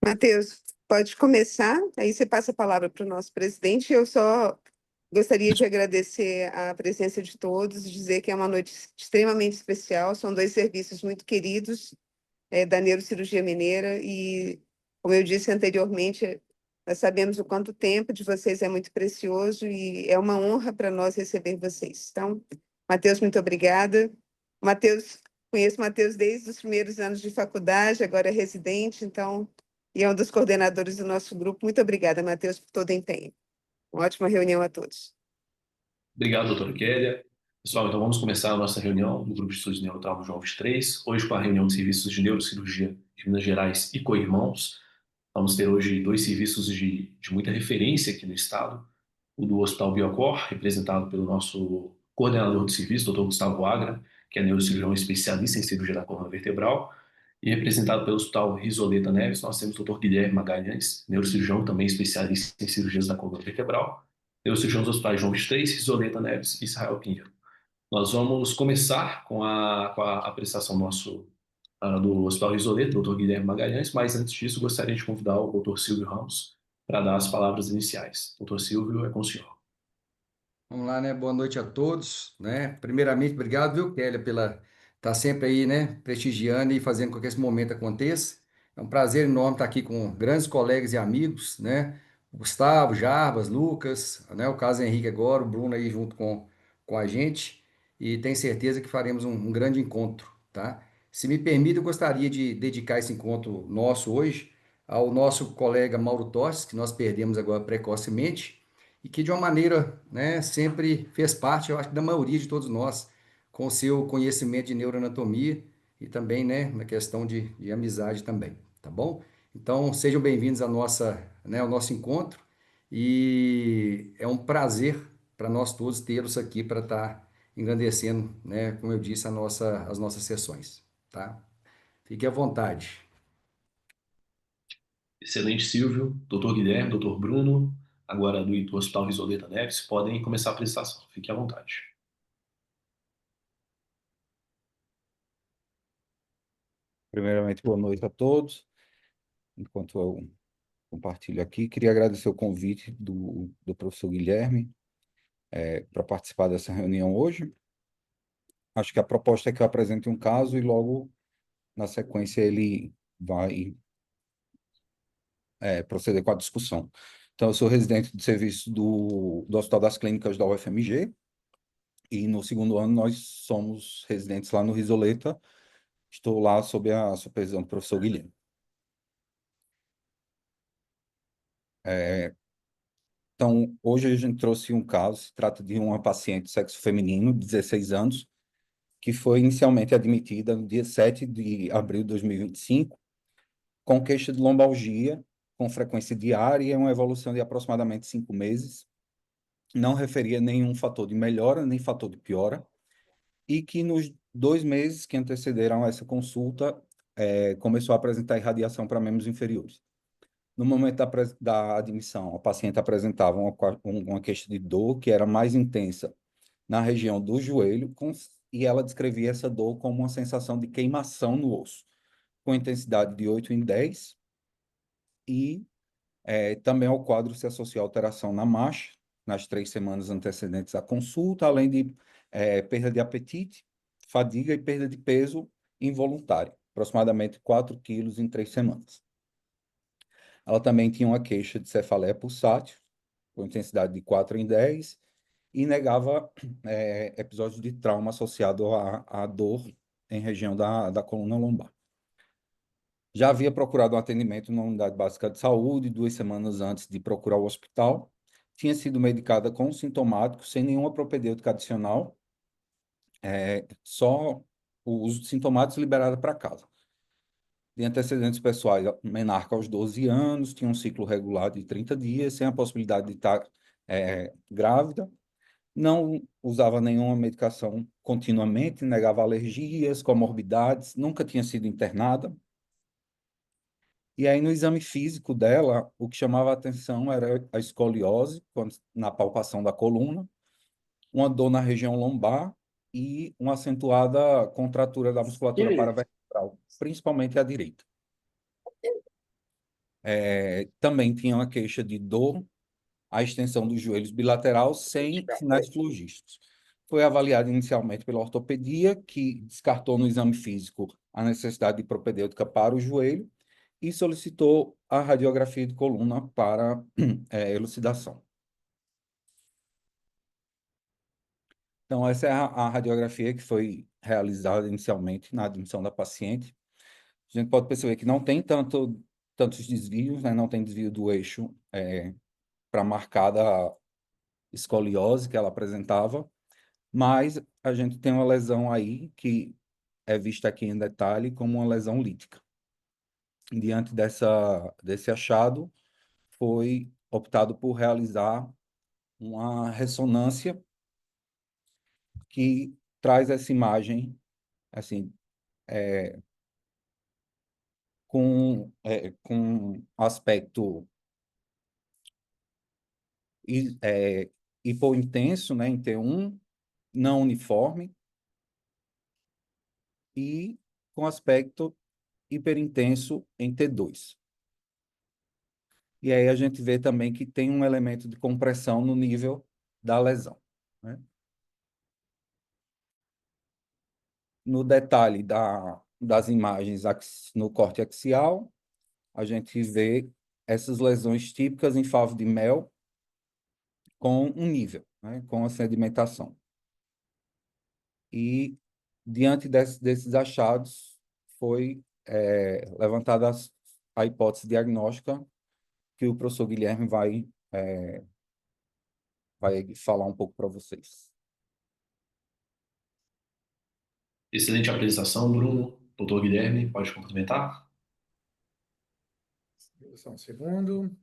Matheus, pode começar, aí você passa a palavra para o nosso presidente. Eu só gostaria de agradecer a presença de todos, dizer que é uma noite extremamente especial. São dois serviços muito queridos, da Neurocirurgia Mineira, e, como eu disse anteriormente, nós sabemos o quanto o tempo de vocês é muito precioso e é uma honra para nós receber vocês. Então, Matheus, muito obrigada. Matheus, conheço o Matheus desde os primeiros anos de faculdade, agora é residente, então, e é um dos coordenadores do nosso grupo. Muito obrigada, Matheus, por todo o empenho. Uma ótima reunião a todos. Obrigado, doutora Kélia. Pessoal, então vamos começar a nossa reunião do Grupo de Estudos de Neurotrauma João 23, hoje com a reunião de serviços de neurocirurgia de Minas Gerais e co-irmãos. Vamos ter hoje dois serviços de muita referência aqui no estado, o do Hospital Biocor, representado pelo nosso coordenador de serviço, doutor Gustavo Agra, que é neurocirurgião especialista em cirurgia da coluna vertebral, e representado pelo Hospital Risoleta Neves, nós temos o doutor Guilherme Magalhães, neurocirurgião também especialista em cirurgias da coluna vertebral, neurocirurgião dos hospitais João 23, Risoleta Neves e Israel Pinheiro. Nós vamos começar com a apresentação do Hospital Risoleta, doutor Guilherme Magalhães, mas antes disso gostaria de convidar o doutor Silvio Ramos para dar as palavras iniciais. Doutor Silvio, é com o senhor. Vamos lá, né? Boa noite a todos, né? Primeiramente, obrigado, viu, Kélia, pela estar sempre aí, né, prestigiando e fazendo com que esse momento aconteça. É um prazer enorme estar aqui com grandes colegas e amigos, né? O Gustavo, Jarbas, Lucas, né? O caso Henrique agora, o Bruno aí junto com a gente. E tenho certeza que faremos um grande encontro, tá? Se me permite, eu gostaria de dedicar esse encontro nosso hoje ao nosso colega Mauro Tostes, que nós perdemos agora precocemente e que de uma maneira, né, sempre fez parte, eu acho, da maioria de todos nós, com o seu conhecimento de neuroanatomia e também, né, na questão de amizade também, tá bom? Então, sejam bem-vindos à nossa, né, ao nosso encontro e é um prazer para nós todos tê-los aqui para estar engrandecendo, né, como eu disse, as nossas sessões, tá? Fique à vontade. Excelente, Silvio. Doutor Guilherme, doutor Bruno, agora do Hospital Risoleta Neves, podem começar a apresentação. Fique à vontade. Primeiramente, boa noite a todos. Enquanto eu compartilho aqui, queria agradecer o convite do professor Guilherme para participar dessa reunião hoje. Acho que a proposta é que eu apresente um caso e logo, na sequência, ele vai proceder com a discussão. Então, eu sou residente de serviço do Hospital das Clínicas da UFMG e no segundo ano nós somos residentes lá no Risoleta. Estou lá sob a supervisão do professor Guilherme. Então, hoje a gente trouxe um caso, se trata de uma paciente de sexo feminino, de 16 anos, que foi inicialmente admitida no dia 7 de abril de 2025, com queixa de lombalgia, com frequência diária e uma evolução de aproximadamente 5 meses. Não referia nenhum fator de melhora, nem fator de piora, e que nos 2 meses que antecederam essa consulta, começou a apresentar irradiação para membros inferiores. No momento da admissão, a paciente apresentava uma queixa de dor que era mais intensa na região do joelho, e ela descrevia essa dor como uma sensação de queimação no osso, com intensidade de 8 em 10, e também ao quadro se associou alteração na marcha, nas 3 semanas antecedentes à consulta, além de perda de apetite, fadiga e perda de peso involuntária, aproximadamente 4 quilos em 3 semanas. Ela também tinha uma queixa de cefaleia pulsátil, com intensidade de 4 em 10, e negava episódios de trauma associado à dor em região da coluna lombar. Já havia procurado um atendimento na unidade básica de saúde 2 semanas antes de procurar o hospital. Tinha sido medicada com sintomático, sem nenhuma propedêutica adicional, só o uso de sintomáticos liberado para casa. De antecedentes pessoais, menarca aos 12 anos, tinha um ciclo regular de 30 dias, sem a possibilidade de estar grávida, não usava nenhuma medicação continuamente, negava alergias, comorbidades, nunca tinha sido internada. E aí, no exame físico dela, o que chamava a atenção era a escoliose, na palpação da coluna, uma dor na região lombar e uma acentuada contratura da musculatura paravertebral, principalmente a direita. Também tinha uma queixa de dor à extensão dos joelhos bilateral sem sinais flogísticos. Foi avaliado inicialmente pela ortopedia, que descartou no exame físico a necessidade de propedêutica para o joelho e solicitou a radiografia de coluna para elucidação. Então, essa é a radiografia que foi realizada inicialmente na admissão da paciente. A gente pode perceber que não tem tantos desvios, né? Não tem desvio do eixo para marcar a escoliose que ela apresentava, mas a gente tem uma lesão aí que é vista aqui em detalhe como uma lesão lítica. Diante desse achado, foi optado por realizar uma ressonância que traz essa imagem, assim, com aspecto hipointenso, né, em T1, não uniforme, e com aspecto hiperintenso em T2. E aí a gente vê também que tem um elemento de compressão no nível da lesão, né? No detalhe das imagens no corte axial, a gente vê essas lesões típicas em favo de mel com um nível, né, com a sedimentação. E, diante desses achados, foi levantada a hipótese diagnóstica que o professor Guilherme vai falar um pouco para vocês. Excelente apresentação, Bruno. Doutor Guilherme, pode complementar? Só um segundo.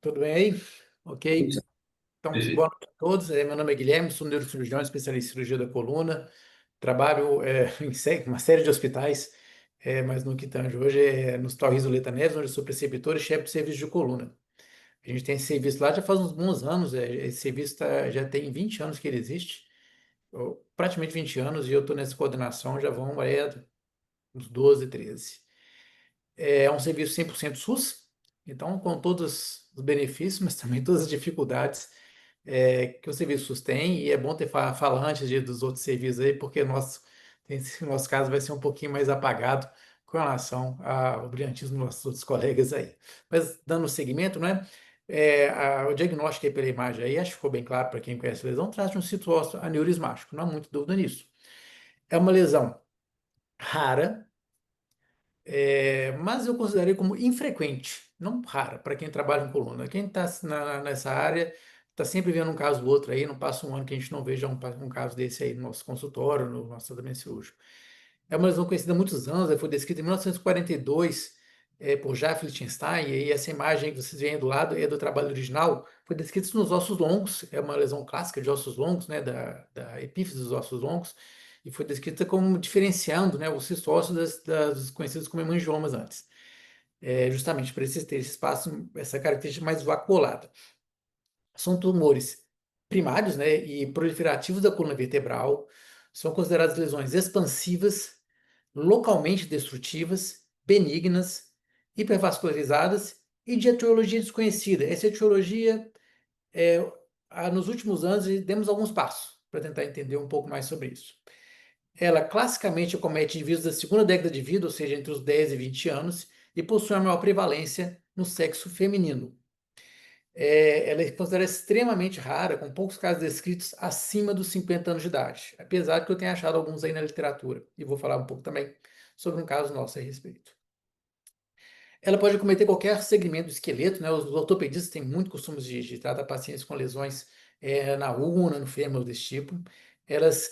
Tudo bem aí? Ok. Então, Perfeito. boa noite a todos. Meu nome é Guilherme, sou neurocirurgião, especialista em cirurgia da coluna. Trabalho em uma série de hospitais, mas no que tange hoje é no Hospital Risoleta Neves, onde eu sou preceptor e chefe de serviço de coluna. A gente tem esse serviço lá já faz uns bons anos. Esse serviço já tem 20 anos que ele existe, praticamente 20 anos, e eu estou nessa coordenação já vão uns 12, 13. É um serviço 100% SUS, então com todos os benefícios, mas também todas as dificuldades que o serviço SUS tem, e é bom ter falantes dos outros serviços aí, porque o nosso caso vai ser um pouquinho mais apagado com relação ao brilhantismo dos nossos outros colegas aí. Mas dando seguimento, né? O diagnóstico aí pela imagem aí, acho que ficou bem claro para quem conhece a lesão, trata de um sítio aneurismático, não há muita dúvida nisso. É uma lesão rara, mas eu considerei como infrequente, não rara, para quem trabalha em coluna. Quem está nessa área está sempre vendo um caso ou outro aí, não passa um ano que a gente não veja um caso desse aí no nosso consultório, no nosso tratamento cirúrgico. É uma lesão conhecida há muitos anos, foi descrita em 1942 por Jaffe Lichtenstein, e essa imagem que vocês veem aí do lado é do trabalho original, foi descrita nos ossos longos, é uma lesão clássica de ossos longos, né, da epífise dos ossos longos, e foi descrita como diferenciando, né, o cisto ósseo das conhecidas como hemangiomas antes, justamente para ter esse espaço, essa característica mais vacuolada. São tumores primários, né, e proliferativos da coluna vertebral, são consideradas lesões expansivas, localmente destrutivas, benignas, hipervascularizadas e de etiologia desconhecida. Essa etiologia, nos últimos anos, demos alguns passos para tentar entender um pouco mais sobre isso. Ela classicamente acomete indivíduos da segunda década de vida, ou seja, entre os 10 e 20 anos, e possui a maior prevalência no sexo feminino. Ela é considerada extremamente rara, com poucos casos descritos acima dos 50 anos de idade, apesar de que eu tenha achado alguns aí na literatura, e vou falar um pouco também sobre um caso nosso a respeito. Ela pode acometer qualquer segmento do esqueleto, né? Os ortopedistas têm muito costume de tratar pacientes com lesões na úna, no fêmur, desse tipo. Elas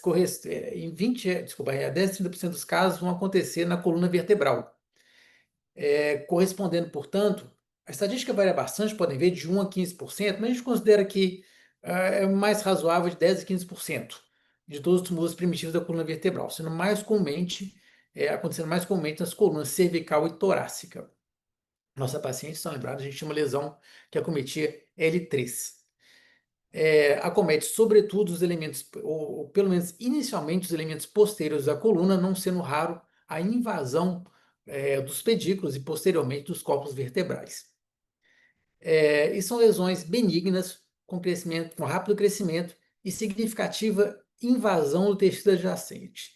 em 10 a 30% dos casos vão acontecer na coluna vertebral, correspondendo, portanto, a estatística varia bastante, podem ver de 1 a 15%, mas a gente considera que é mais razoável de 10 a 15% de todos os tumores primitivos da coluna vertebral, sendo acontecendo mais comumente nas colunas cervical e torácica. Nossa paciente, estão lembrados, a gente tinha uma lesão que acometia L3. Acomete sobretudo os elementos, ou pelo menos inicialmente os elementos posteriores da coluna, não sendo raro a invasão dos pedículos e posteriormente dos corpos vertebrais. E são lesões benignas, com rápido crescimento e significativa invasão do tecido adjacente.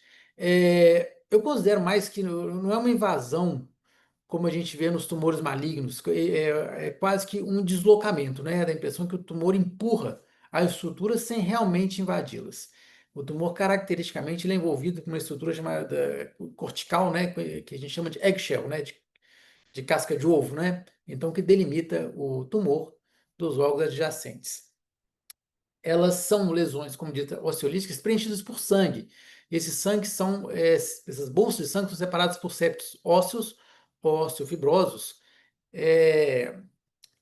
Eu considero mais que não é uma invasão como a gente vê nos tumores malignos, é quase que um deslocamento, né? Dá a impressão que o tumor empurra as estruturas sem realmente invadi-las. O tumor, caracteristicamente, ele é envolvido com uma estrutura chamada cortical, né? Que a gente chama de eggshell, né? De casca de ovo, né? Então, que delimita o tumor dos órgãos adjacentes. Elas são lesões, como dito, osteolíticas preenchidas por sangue. Esses sangues essas bolsas de sangue são separadas por septos ósseos, osteofibrosos,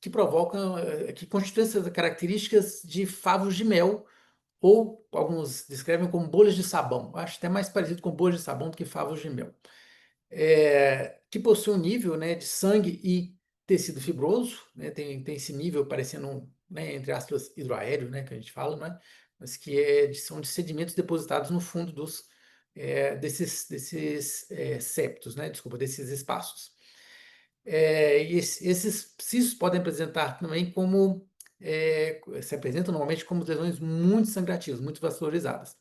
que provocam, que constituem essas características de favos de mel, ou alguns descrevem como bolhas de sabão. Acho até mais parecido com bolhas de sabão do que favos de mel. Que possui um nível, né, de sangue e tecido fibroso, né, tem esse nível parecendo, né, entre aspas, hidroaéreo, né, que a gente fala, né, mas que são de sedimentos depositados no fundo desses septos, né, desculpa, desses espaços. Esses cistos podem apresentar também se apresentam normalmente como lesões muito sangrativas, muito vascularizadas.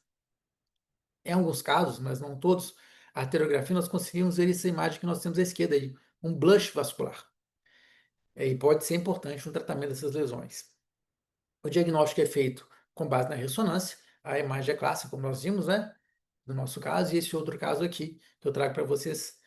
Em alguns casos, mas não todos, a arteriografia nós conseguimos ver essa imagem que nós temos à esquerda aí, um blush vascular. E pode ser importante no tratamento dessas lesões. O diagnóstico é feito com base na ressonância, a imagem é clássica, como nós vimos, né? No nosso caso, e esse outro caso aqui, que eu trago para vocês,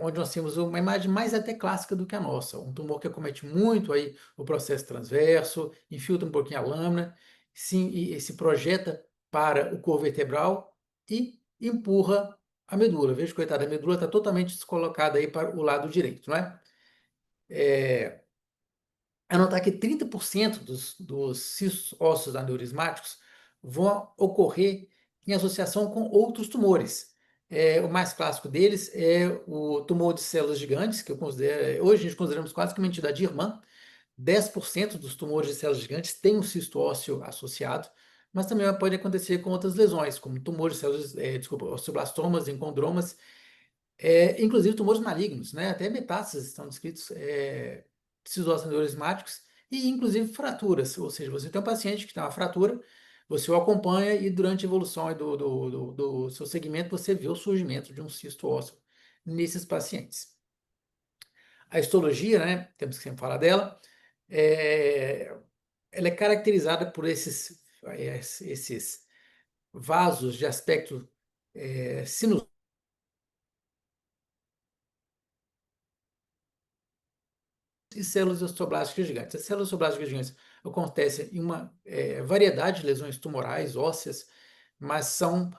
onde nós temos uma imagem mais até clássica do que a nossa. Um tumor que acomete muito aí o processo transverso, infiltra um pouquinho a lâmina, sim, e se projeta para o corpo vertebral e empurra a medula. Veja, coitada, a medula está totalmente descolocada aí para o lado direito, não é? Notar que 30% dos cistos ósseos aneurismáticos vão ocorrer em associação com outros tumores. O mais clássico deles é o tumor de células gigantes, que hoje a gente consideramos quase que uma entidade irmã. 10% dos tumores de células gigantes têm um cisto ósseo associado, mas também pode acontecer com outras lesões, como tumores de células, osteoblastomas, encondromas, inclusive tumores malignos, né? Até metástases estão descritos, cistos neurismáticos e inclusive fraturas, ou seja, você tem um paciente que tem uma fratura, você o acompanha e durante a evolução aí do seu segmento você vê o surgimento de um cisto ósseo nesses pacientes. A histologia, né? Temos que sempre falar dela, ela é caracterizada por esses vasos de aspecto sinusoide e células osteoblásticas gigantes. As células osteoblásticas gigantes acontecem em uma variedade de lesões tumorais, ósseas, mas são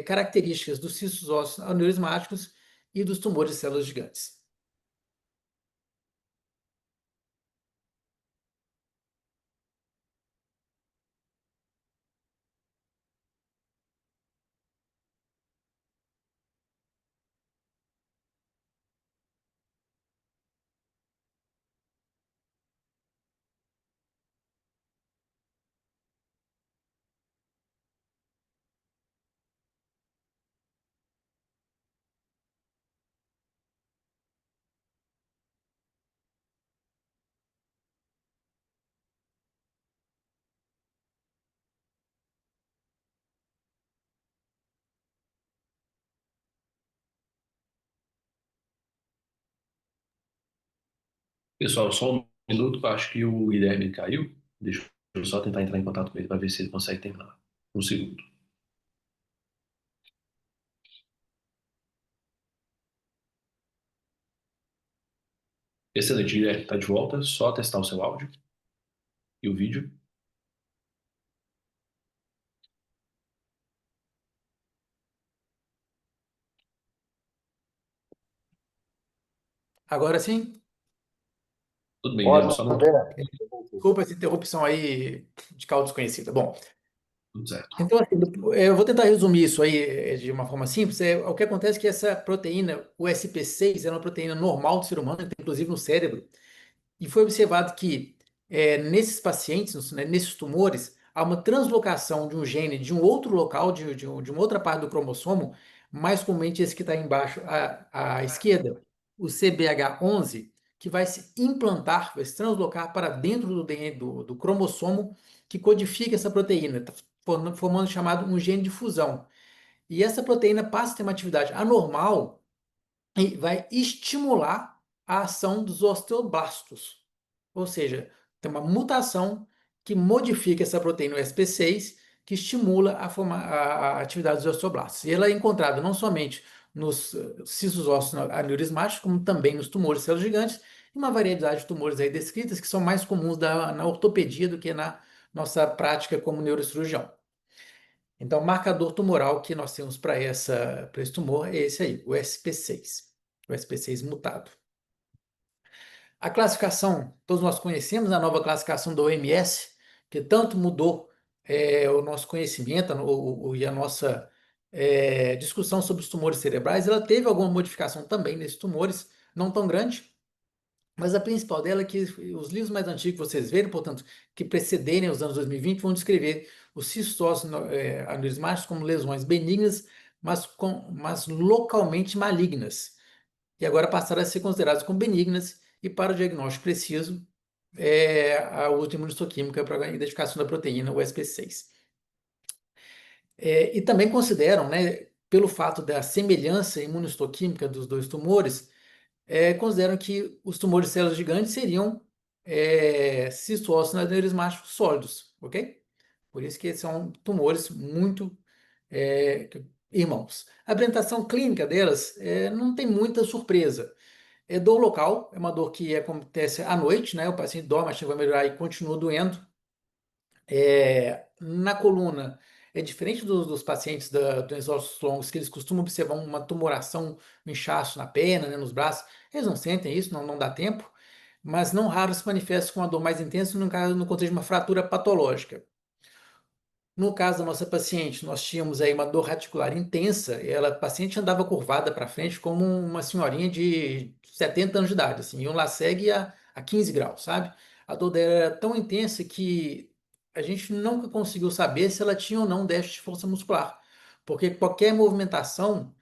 características dos cistos ósseos aneurismáticos e dos tumores de células gigantes. Pessoal, só um minuto, que eu acho que o Guilherme caiu. Deixa eu só tentar entrar em contato com ele para ver se ele consegue terminar. Um segundo. Excelente, Guilherme, está de volta. Só testar o seu áudio e o vídeo. Agora sim, Tudo bem, Guilherme, Ótimo, só não... André. desculpa essa interrupção aí de causa desconhecida. Bom, Tudo certo. então, assim, eu vou tentar resumir isso aí de uma forma simples. O que acontece é que essa proteína, o SP6, é uma proteína normal do ser humano, que tem inclusive no cérebro, e foi observado que nesses pacientes, né, nesses tumores, há uma translocação de um gene de um outro local, de uma outra parte do cromossomo, mais comumente esse que está embaixo à esquerda, o CBH11, que vai se implantar, vai se translocar para dentro do DNA, do cromossomo que codifica essa proteína, tá formando o chamado um gene de fusão. E essa proteína passa a ter uma atividade anormal e vai estimular a ação dos osteoblastos. Ou seja, tem uma mutação que modifica essa proteína o SP6, que estimula a atividade dos osteoblastos. E ela é encontrada não somente nos cistos ósseos aneurismáticos, como também nos tumores de células gigantes, e uma variedade de tumores aí descritas que são mais comuns na ortopedia do que na nossa prática como neurocirurgião. Então, o marcador tumoral que nós temos para esse tumor é esse aí, o SP6, o SP6 mutado. A classificação, todos nós conhecemos a nova classificação da OMS, que tanto mudou o nosso conhecimento e a nossa discussão sobre os tumores cerebrais. Ela teve alguma modificação também nesses tumores, não tão grande, mas a principal dela é que os livros mais antigos que vocês verem, portanto, que precederem os anos 2020, vão descrever os cistos aneurismáticos como lesões benignas, mas localmente malignas. E agora passaram a ser consideradas como benignas e para o diagnóstico preciso, a uso de imunistoquímica para a identificação da proteína, o SP6. E também consideram, né, pelo fato da semelhança imunistoquímica dos dois tumores, consideram que os tumores de células gigantes seriam cistos ósseos aneurismáticos sólidos, ok? Por isso que são tumores muito irmãos. A apresentação clínica delas não tem muita surpresa. É dor local, é uma dor que acontece à noite, né? O paciente dorme, acha que vai melhorar e continua doendo. Na coluna, é diferente dos pacientes dos ossos longos, que eles costumam observar uma tumoração, um inchaço na perna, né, nos braços. Eles não sentem isso, não dá tempo, mas não raro se manifesta com uma dor mais intensa no contexto de uma fratura patológica. No caso da nossa paciente, nós tínhamos aí uma dor radicular intensa, a paciente andava curvada para frente como uma senhorinha de 70 anos de idade, assim, e um lacegue a 15 graus, sabe? A dor dela era tão intensa que a gente nunca conseguiu saber se ela tinha ou não déficit de força muscular, porque qualquer movimentação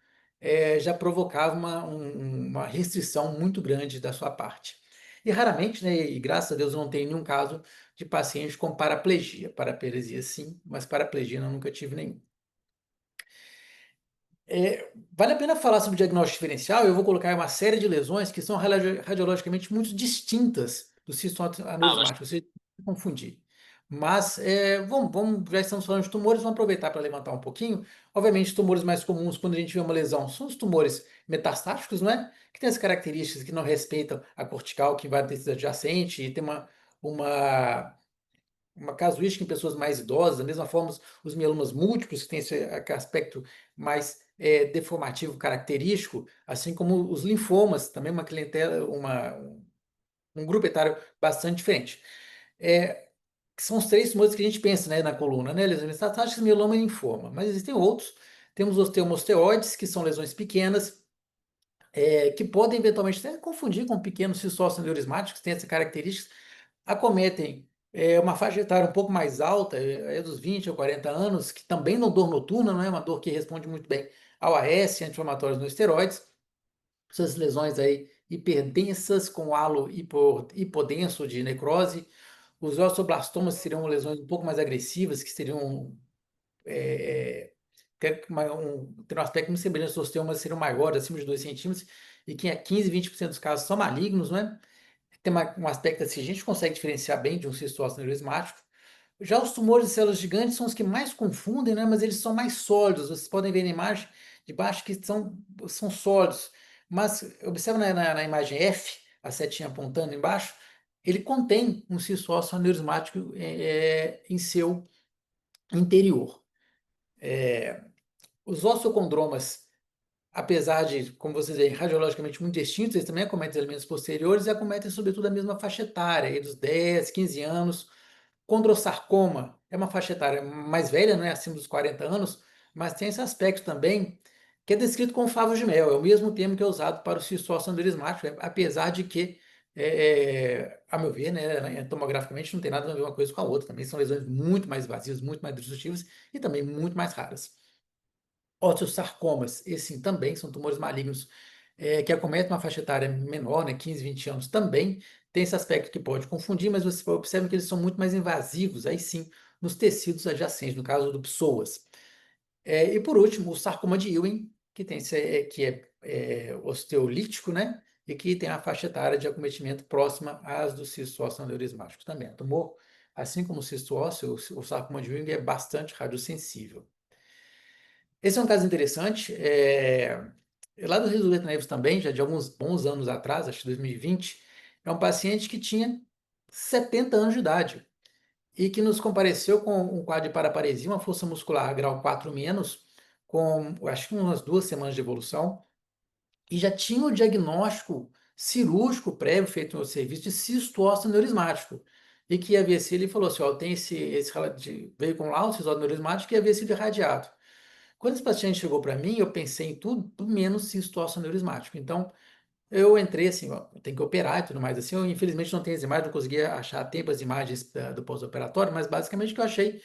já provocava uma restrição muito grande da sua parte. E raramente, né, e graças a Deus eu não tenho nenhum caso de pacientes com paraplegia. Paraplegia sim, mas paraplegia eu nunca tive nenhum. Vale a pena falar sobre o diagnóstico diferencial. Eu vou colocar uma série de lesões que são radiologicamente muito distintas do cisto aneurismático, você não confundir. Mas já estamos falando de tumores, vamos aproveitar para levantar um pouquinho. Obviamente, os tumores mais comuns quando a gente vê uma lesão são os tumores metastáticos, né? Que tem as características que não respeitam a cortical, que vai ter tecido adjacente e tem uma casuística em pessoas mais idosas, da mesma forma os mielomas múltiplos, que têm esse aspecto mais deformativo característico, assim como os linfomas, também uma clientela, um grupo etário bastante diferente. Que são os três tumores que a gente pensa, né, na coluna, né, lesões metastáticas, mieloma e linfoma, mas existem outros. Temos os osteomosteoides, que são lesões pequenas, que podem eventualmente até confundir com pequenos cistos aneurismáticos, que têm essa característica, acometem uma faixa etária um pouco mais alta, dos 20 a 40 anos, que também não dor noturna, não é uma dor que responde muito bem ao AS, anti-inflamatórios não esteroides. Essas lesões aí hiperdensas com halo hipodenso de necrose. Os osteoblastomas seriam lesões um pouco mais agressivas, que seriam ter um aspecto muito semelhante aos osteomas, seriam maiores, acima de 2 centímetros, e que em 15, 20% dos casos são malignos, né? Tem um aspecto assim, a gente consegue diferenciar bem de um cistose aneurismático. Já os tumores de células gigantes são os que mais confundem, né? Mas eles são mais sólidos. Vocês podem ver na imagem de baixo que são sólidos. Mas observa na imagem F, a setinha apontando embaixo, ele contém um cistose aneurismático em seu interior. Os osteocondromas, apesar de, como vocês veem, radiologicamente muito distintos, eles também acometem elementos posteriores e acometem, sobretudo, a mesma faixa etária, aí dos 10, 15 anos. Condrossarcoma é uma faixa etária mais velha, né, acima dos 40 anos, mas tem esse aspecto também que é descrito como favos de mel, é o mesmo termo que é usado para o cistose aneurismático, apesar de que, a meu ver, né, tomograficamente não tem nada a ver uma coisa com a outra, também são lesões muito mais vazias, muito mais destrutivas e também muito mais raras. Osteosarcomas, esses sim, também são tumores malignos que acometem uma faixa etária menor, né, 15, 20 anos também. Tem esse aspecto que pode confundir, mas você observa que eles são muito mais invasivos, aí sim, nos tecidos adjacentes, no caso do psoas. E por último, o sarcoma de Ewing, que é osteolítico, né? E que tem a faixa etária de acometimento próxima às do cisto ósseo aneurismático também. O tumor, assim como o cisto ósseo, o sarcoma de Ewing é bastante radiosensível. Esse é um caso interessante. Lá do Rio do Neves também, já de alguns bons anos atrás, acho que 2020, é um paciente que tinha 70 anos de idade e que nos compareceu com um quadro de paraparesia, uma força muscular grau 4 menos, com acho que umas 2 semanas de evolução, e já tinha o diagnóstico cirúrgico prévio feito no serviço de cisto ósseo neurismático. E que havia sido, ele falou assim: ó, tem veio com lá o cisto ósseo neurismático e havia sido irradiado. Quando esse paciente chegou para mim, eu pensei em tudo menos cisto ósseo neurismático. Então, eu entrei assim, ó, tem que operar e tudo mais assim. Eu, infelizmente, não tenho as imagens, não conseguia achar a tempo as imagens do pós-operatório, mas basicamente o que eu achei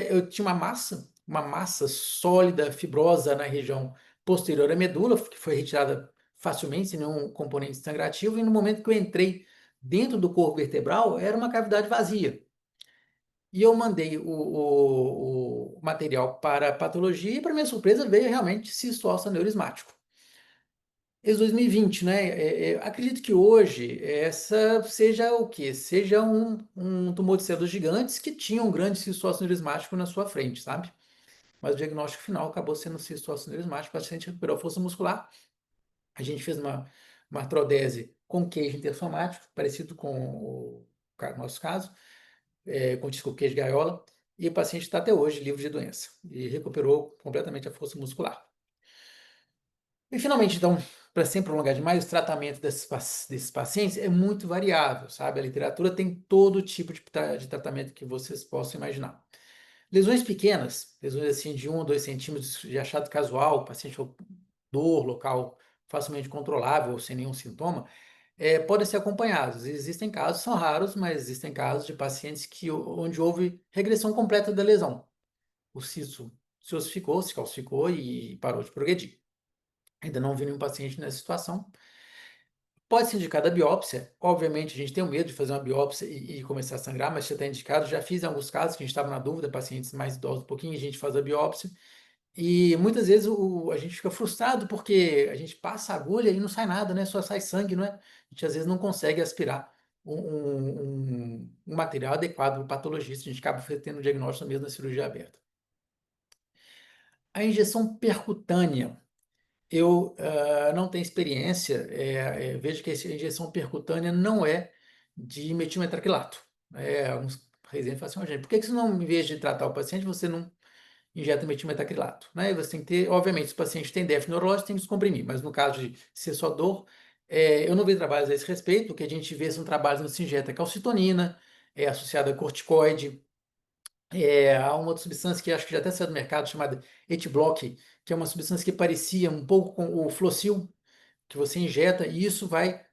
eu tinha uma massa sólida, fibrosa na região posterior à medula, que foi retirada facilmente, sem nenhum componente sangrativo, e no momento que eu entrei dentro do corpo vertebral, era uma cavidade vazia. E eu mandei o material para a patologia e, para minha surpresa, veio realmente cisto ósseo aneurismático. Esse 2020, né? Acredito que hoje essa seja o quê? Seja um tumor de células gigantes que tinha um grande cisto ósseo neurismático na sua frente, sabe? Mas o diagnóstico final acabou sendo cisto ósseo neurismático. O paciente recuperou a força muscular. A gente fez uma artrodese com queijo intersomático, parecido com o nosso caso, com disco queijo gaiola. E o paciente está até hoje livre de doença e recuperou completamente a força muscular. E finalmente, então, para sem prolongar demais, o tratamento desses pacientes é muito variável, sabe? A literatura tem todo tipo de tratamento que vocês possam imaginar. Lesões pequenas, lesões assim de 1 ou 2 centímetros de achado casual, paciente com dor local facilmente controlável, sem nenhum sintoma, podem ser acompanhados. Existem casos, são raros, mas existem casos de pacientes onde houve regressão completa da lesão. O cisto se ossificou, se calcificou e parou de progredir. Ainda não vi nenhum paciente nessa situação. Pode ser indicada a biópsia. Obviamente, a gente tem o medo de fazer uma biópsia e começar a sangrar, mas já está indicado. Já fiz em alguns casos que a gente estava na dúvida, pacientes mais idosos um pouquinho, a gente faz a biópsia. E muitas vezes a gente fica frustrado porque a gente passa a agulha e não sai nada, né? Só sai sangue, não é? A gente às vezes não consegue aspirar um material adequado para o patologista. A gente acaba tendo o diagnóstico mesmo na cirurgia aberta. A injeção percutânea. Eu não tenho experiência, vejo que essa injeção percutânea não é de metilmetacrilato. Alguns residentes falam assim: "Ó, gente, por que que você não, em vez de tratar o paciente, você não injeta metilmetacrilato?" Né? E você tem que ter, obviamente, se o paciente tem déficit neurológico, tem que descomprimir, mas no caso de ser só dor, eu não vi trabalhos a esse respeito. O que a gente vê são trabalhos onde se injeta calcitonina, associada a corticoide. Há uma outra substância que acho que já até saiu do mercado, chamada Etiblock, que é uma substância que parecia um pouco com o Flocil, que você injeta, e isso vai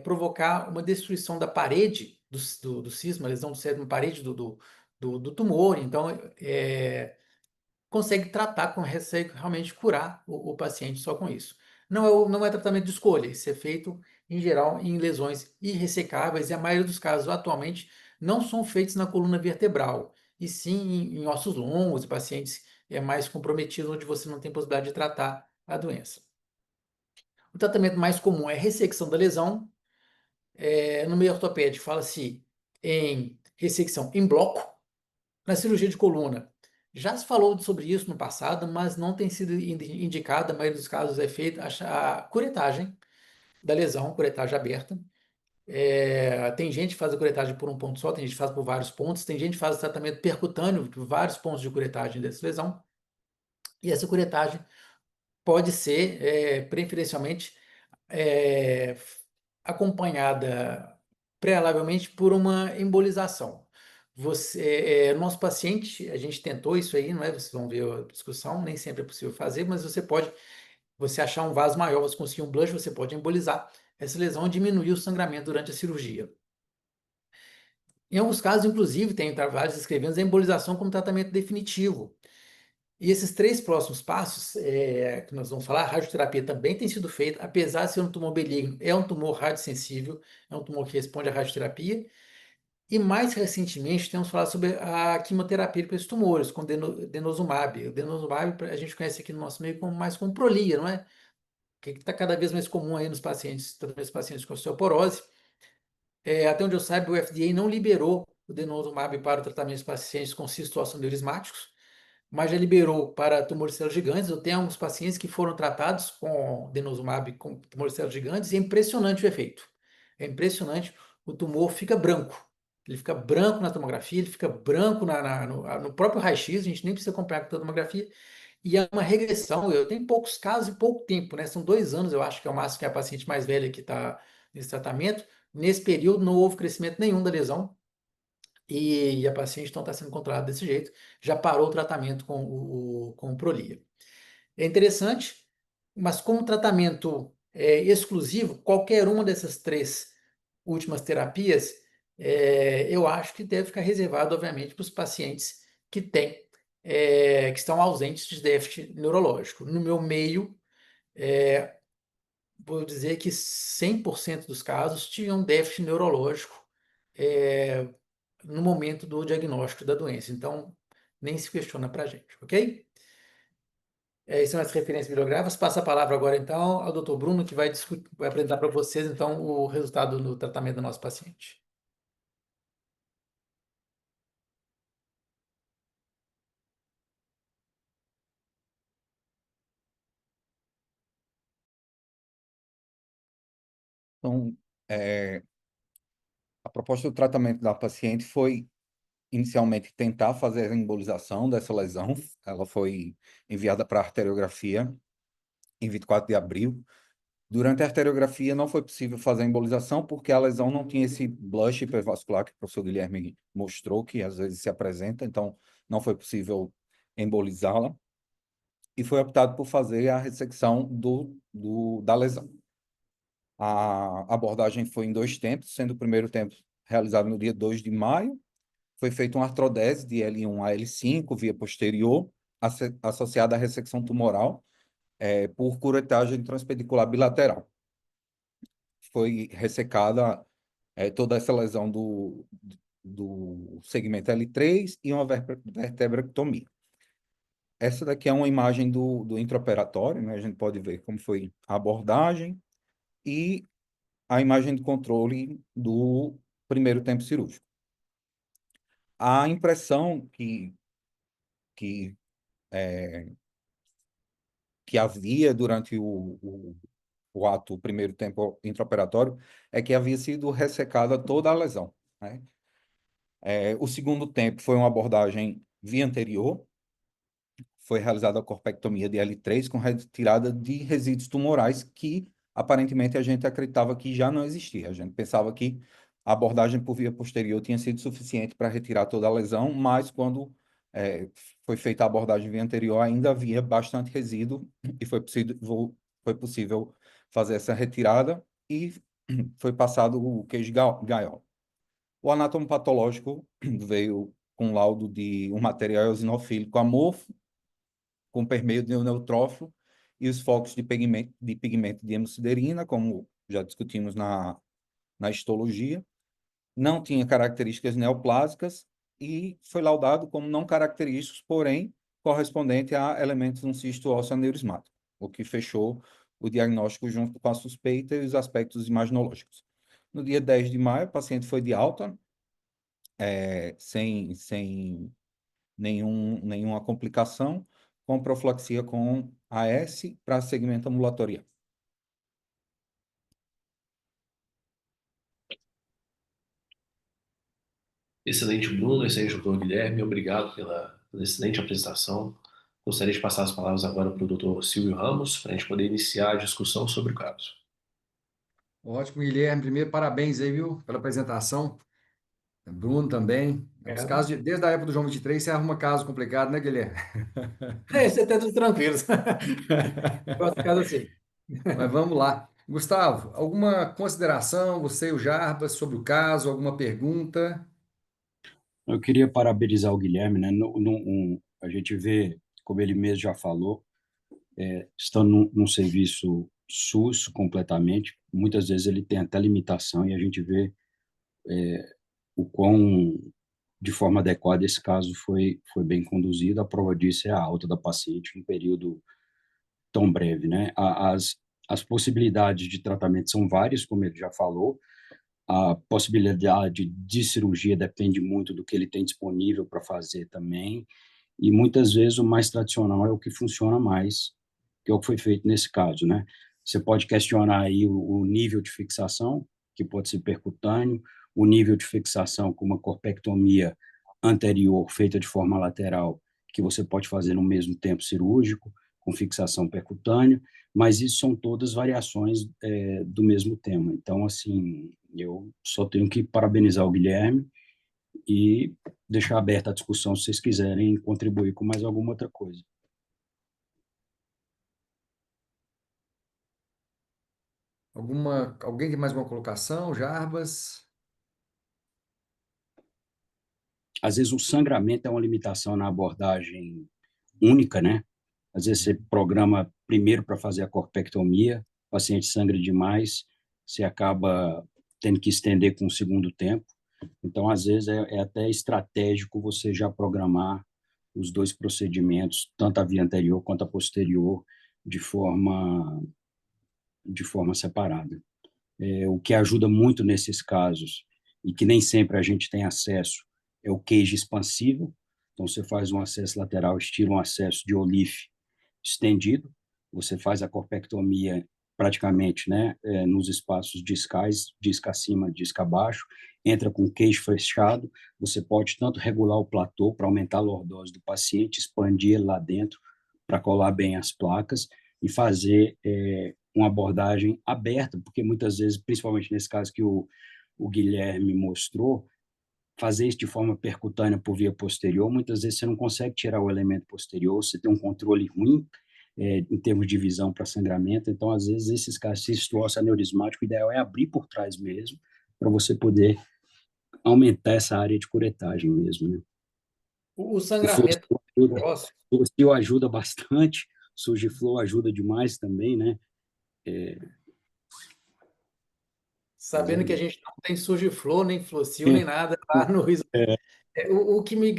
provocar uma destruição da parede do cisma, lesão do cérebro na parede do tumor. Então, consegue tratar, consegue realmente curar o paciente só com isso. Não é tratamento de escolha, isso é feito, em geral, em lesões irressecáveis, e a maioria dos casos, atualmente, não são feitos na coluna vertebral, e sim em ossos longos, e pacientes mais comprometidos, onde você não tem possibilidade de tratar a doença. O tratamento mais comum é ressecção da lesão. No meio ortopédico, fala-se em ressecção em bloco. Na cirurgia de coluna, já se falou sobre isso no passado, mas não tem sido indicada. A maioria dos casos é feita a curetagem da lesão, curetagem aberta. Tem gente que faz a curetagem por um ponto só, tem gente que faz por vários pontos, tem gente que faz o tratamento percutâneo por vários pontos de curetagem dessa lesão. E essa curetagem pode ser, preferencialmente, é, acompanhada prealavelmente por uma embolização. Nosso paciente, a gente tentou isso aí, não é? Vocês vão ver a discussão, nem sempre é possível fazer, mas você achar um vaso maior, você conseguir um blush, você pode embolizar essa lesão e diminuir o sangramento durante a cirurgia. Em alguns casos, inclusive, tem trabalhos descrevendo a embolização como tratamento definitivo. E esses três próximos passos que nós vamos falar, a radioterapia também tem sido feita, apesar de ser um tumor benigno, é um tumor radiosensível, é um tumor que responde à radioterapia. E mais recentemente temos falado sobre a quimioterapia para esses tumores, com denosumab. O denosumab a gente conhece aqui no nosso meio mais como Prolia, não é? Que está cada vez mais comum aí nos pacientes, também nos pacientes com osteoporose. Até onde eu saiba, o FDA não liberou o denosumab para o tratamento de pacientes com cistos neurismáticos, mas já liberou para tumores de células gigantes. Eu tenho alguns pacientes que foram tratados com denosumab com tumores de células gigantes e é impressionante o efeito. É impressionante, o tumor fica branco. Ele fica branco na tomografia, ele fica branco no próprio raio-x, a gente nem precisa acompanhar com a tomografia, e é uma regressão. Eu tenho poucos casos e pouco tempo, né? São 2 anos, eu acho que é o máximo que é a paciente mais velha que está nesse tratamento. Nesse período não houve crescimento nenhum da lesão, e a paciente então está sendo controlada desse jeito, já parou o tratamento com o Prolia. É interessante, mas como tratamento exclusivo, qualquer uma dessas três últimas terapias, eu acho que deve ficar reservado, obviamente, para os pacientes que têm, que estão ausentes de déficit neurológico. No meu meio, vou dizer que 100% dos casos tinham déficit neurológico no momento do diagnóstico da doença. Então, nem se questiona para a gente, ok? Isso são as referências bibliográficas. Passa a palavra agora, então, ao Dr. Bruno, que vai apresentar para vocês, então, o resultado do tratamento do nosso paciente. Então, a proposta do tratamento da paciente foi, inicialmente, tentar fazer a embolização dessa lesão. Ela foi enviada para a arteriografia em 24 de abril. Durante a arteriografia, não foi possível fazer a embolização porque a lesão não tinha esse blush hipervascular que o professor Guilherme mostrou, que às vezes se apresenta, então não foi possível embolizá-la. E foi optado por fazer a ressecção da lesão. A abordagem foi em 2 tempos, sendo o primeiro tempo realizado no dia 2 de maio. Foi feita uma artrodese de L1 a L5, via posterior, associada à ressecção tumoral, por curetagem transpedicular bilateral. Foi ressecada toda essa lesão do segmento L3 e uma vertebrectomia. Essa daqui é uma imagem do intraoperatório, né? A gente pode ver como foi a abordagem e a imagem de controle do primeiro tempo cirúrgico. A impressão que, que havia durante o ato, o primeiro tempo intraoperatório, é que havia sido ressecada toda a lesão, né? O segundo tempo foi uma abordagem via anterior, foi realizada a corpectomia de L3 com retirada de resíduos tumorais que, aparentemente, a gente acreditava que já não existia. A gente pensava que a abordagem por via posterior tinha sido suficiente para retirar toda a lesão, mas quando foi feita a abordagem via anterior, ainda havia bastante resíduo e foi possível fazer essa retirada e foi passado o queijo gaiola. O anátomo patológico veio com laudo de um material eosinofílico amorfo, com permeio de neutrófilo e os focos de pigmento de hemosiderina, como já discutimos na histologia. Não tinha características neoplásicas e foi laudado como não característicos, porém correspondente a elementos de um cisto ósseo aneurismático, o que fechou o diagnóstico junto com a suspeita e os aspectos imaginológicos. No dia 10 de maio, o paciente foi de alta, sem nenhuma complicação, com profilaxia com AS para segmento ambulatorial. Excelente, Bruno, excelente, doutor Guilherme, obrigado pela excelente apresentação. Gostaria de passar as palavras agora para o doutor Silvio Ramos, para a gente poder iniciar a discussão sobre o caso. Ótimo, Guilherme. Primeiro, parabéns aí, viu, pela apresentação. Bruno também. Os casos desde a época do João 23, você arruma caso complicado, né, Guilherme? Você está tudo tranquilo. Gosto de casa assim. Mas vamos lá. Gustavo, alguma consideração, você e o Jarbas, sobre o caso? Alguma pergunta? Eu queria parabenizar o Guilherme, né? A gente vê como ele mesmo já falou, estando num serviço SUS completamente, muitas vezes ele tem até limitação e a gente vê o quão, de forma adequada, esse caso foi bem conduzido. A prova disso é a alta da paciente em um período tão breve, né? As possibilidades de tratamento são várias, como ele já falou. A possibilidade de cirurgia depende muito do que ele tem disponível para fazer também. E muitas vezes o mais tradicional é o que funciona mais, que é o que foi feito nesse caso, né? Você pode questionar aí o nível de fixação, que pode ser percutâneo, o nível de fixação com uma corpectomia anterior feita de forma lateral, que você pode fazer no mesmo tempo cirúrgico, com fixação percutânea, mas isso são todas variações do mesmo tema. Então, assim, eu só tenho que parabenizar o Guilherme e deixar aberta a discussão se vocês quiserem contribuir com mais alguma outra coisa. Alguém tem mais uma colocação? Jarbas? Às vezes o sangramento é uma limitação na abordagem única, né? Às vezes você programa primeiro para fazer a corpectomia, o paciente sangra demais, você acaba tendo que estender com o segundo tempo. Então, às vezes, é até estratégico você já programar os dois procedimentos, tanto a via anterior quanto a posterior, de forma separada. O que ajuda muito nesses casos, e que nem sempre a gente tem acesso, é o queijo expansível. Então, você faz um acesso lateral, estilo um acesso de Olife estendido, você faz a corpectomia praticamente, né, nos espaços discais, disca acima, disca abaixo, entra com o queixo fechado, você pode tanto regular o platô para aumentar a lordose do paciente, expandir ele lá dentro para colar bem as placas e fazer uma abordagem aberta, porque muitas vezes, principalmente nesse caso que o Guilherme mostrou, fazer isso de forma percutânea por via posterior, muitas vezes você não consegue tirar o elemento posterior, você tem um controle ruim em termos de visão para sangramento, então, às vezes, esses casos, se esforço aneurismático, o ideal é abrir por trás mesmo, para você poder aumentar essa área de curetagem mesmo, né? O O sangramento próximo, Flowsteel ajuda bastante, o Surgiflow ajuda demais também, né? sabendo que a gente não tem Surgiflow, nem Flowsteel, nem nada lá no Rio. O que me.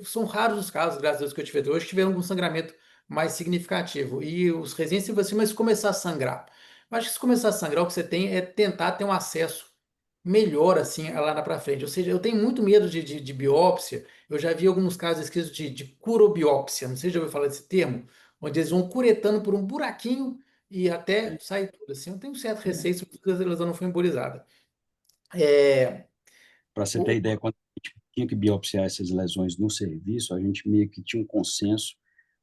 São raros os casos, graças a Deus, que eu tive até hoje, que tiveram um sangramento mais significativo. E os residentes, assim, mas se começar a sangrar. Eu acho que se começar a sangrar, o que você tem é tentar ter um acesso melhor, assim, lá para frente. Ou seja, eu tenho muito medo de biópsia. Eu já vi alguns casos escritos de curobiópsia, não sei se já ouviu falar desse termo, onde eles vão curetando por um buraquinho e até sai tudo. Assim, eu tenho um certo receio se a lesão não for embolizada. Para você ter O- ideia, quando a gente tinha que biopsiar essas lesões no serviço, a gente meio que tinha um consenso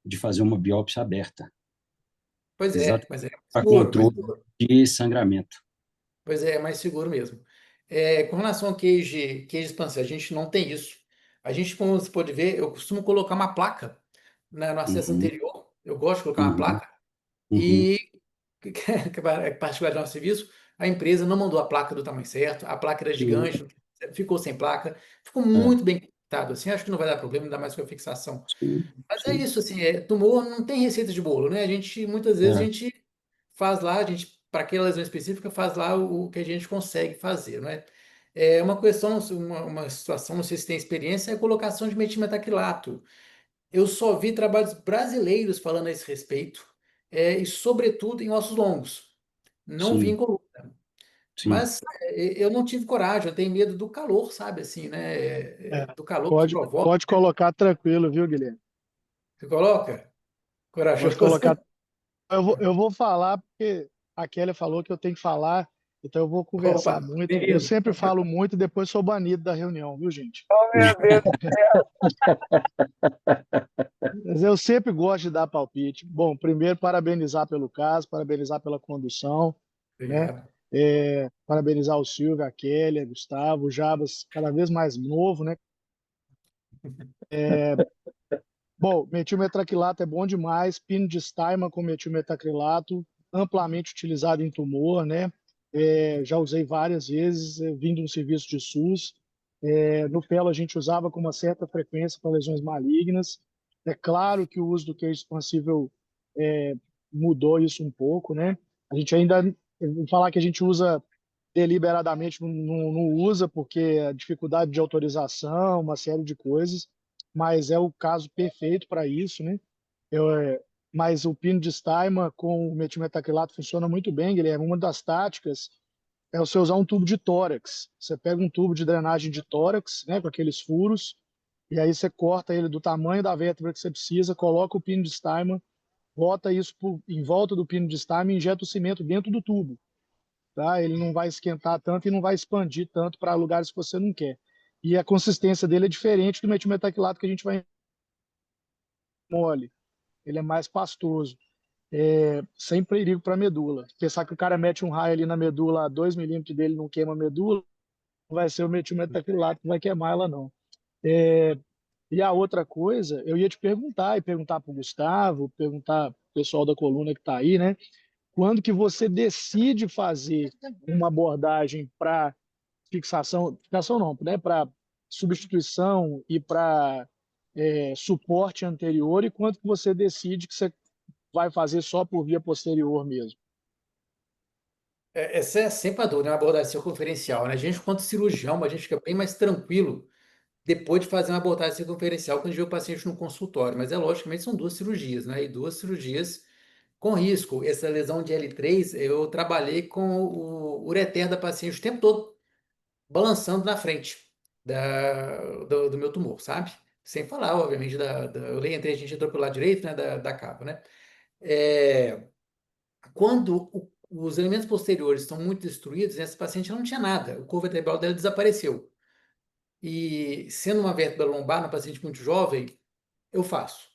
de fazer uma biópsia aberta, Pois é, exato, mas é para seguro, mas controle de sangramento. pois é mais seguro mesmo. Com relação ao queijo expansão, a gente não tem isso. A gente, como você pode ver, eu costumo colocar uma placa no acesso Uhum, anterior. Eu gosto de colocar uma uhum, placa. uhum, E, que é particular do nosso serviço, a empresa não mandou a placa do tamanho certo, a placa era gigante, ficou sem placa, ficou é, muito bem conectado. Assim, acho que não vai dar problema, ainda mais com a fixação. sim, Mas é sim, isso, assim, tumor não tem receita de bolo, né? A gente, muitas vezes, a é, gente faz lá, a gente, para aquela lesão específica, faz lá o que a gente consegue fazer, né? Uma questão, uma situação, não sei se tem experiência, é a colocação de metilmetacrilato. Eu só vi trabalhos brasileiros falando a esse respeito, e sobretudo em ossos longos. Não vi em sim, coluna. sim. Mas eu não tive coragem, eu tenho medo do calor, sabe, assim, né? É, Do calor que pode, provoca. pode colocar tranquilo, viu, Guilherme? Você coloca? Pode Corajoso. colocar. Eu vou falar porque a Kelly falou que eu tenho que falar, então eu vou conversar Opa, muito. Eu beleza. sempre falo muito e depois sou banido da reunião, viu, gente? Oh, meu Deus. Mas eu sempre gosto de dar palpite. Bom, primeiro, parabenizar pelo caso, parabenizar pela condução, né? Obrigado. Parabenizar o Silvio, a Kelly, o Gustavo, o Jabas, cada vez mais novo, né? Bom, metilmetacrilato é bom demais, pino de Steinman com metilmetacrilato, amplamente utilizado em tumor, né? Já usei várias vezes, vindo de um serviço de SUS. No pelo a gente usava com uma certa frequência para lesões malignas. É claro que o uso do queijo expansível é, mudou isso um pouco, né? A gente ainda, eu vou falar que a gente usa deliberadamente, não usa porque a dificuldade de autorização, uma série de coisas, mas é o caso perfeito para isso, né? Eu, mas o pino de Steinman com o metilmetacrilato funciona muito bem, Guilherme. Uma das táticas é você usar um tubo de tórax. Você pega um tubo de drenagem de tórax, né, com aqueles furos, e aí você corta ele do tamanho da vértebra que você precisa, coloca o pino de Steinman, bota isso em volta do pino de Steinman e injeta o cimento dentro do tubo. Tá? Ele não vai esquentar tanto e não vai expandir tanto para lugares que você não quer. E a consistência dele é diferente do metilmetacrilato que a gente vai mole. Ele é mais pastoso, sem perigo para a medula. Pensar que o cara mete um raio ali na medula, a 2 milímetros dele não queima a medula, não vai ser o metilmetacrilato que vai queimar ela, não. E a outra coisa, eu ia te perguntar, e perguntar para o Gustavo, perguntar para o pessoal da coluna que está aí, né? Quando que você decide fazer uma abordagem para fixação não, né? Para substituição e para suporte anterior, e quando que você decide que você vai fazer só por via posterior mesmo? Essa é sempre a dúvida, né? Uma abordagem circunferencial, né? A gente, quanto cirurgião, a gente fica bem mais tranquilo depois de fazer uma abordagem circunferencial quando a gente vê o paciente no consultório. Mas logicamente são duas cirurgias, né? E duas cirurgias com risco. Essa lesão de L3, eu trabalhei com o ureter da paciente o tempo todo balançando na frente do meu tumor, sabe? Sem falar, obviamente, eu entrei, a gente entrou pelo lado direito, né, da cava, né? É, quando os elementos posteriores estão muito destruídos, essa paciente não tinha nada, o corpo vertebral dela desapareceu. E sendo uma vértebra lombar, na paciente muito jovem, eu faço.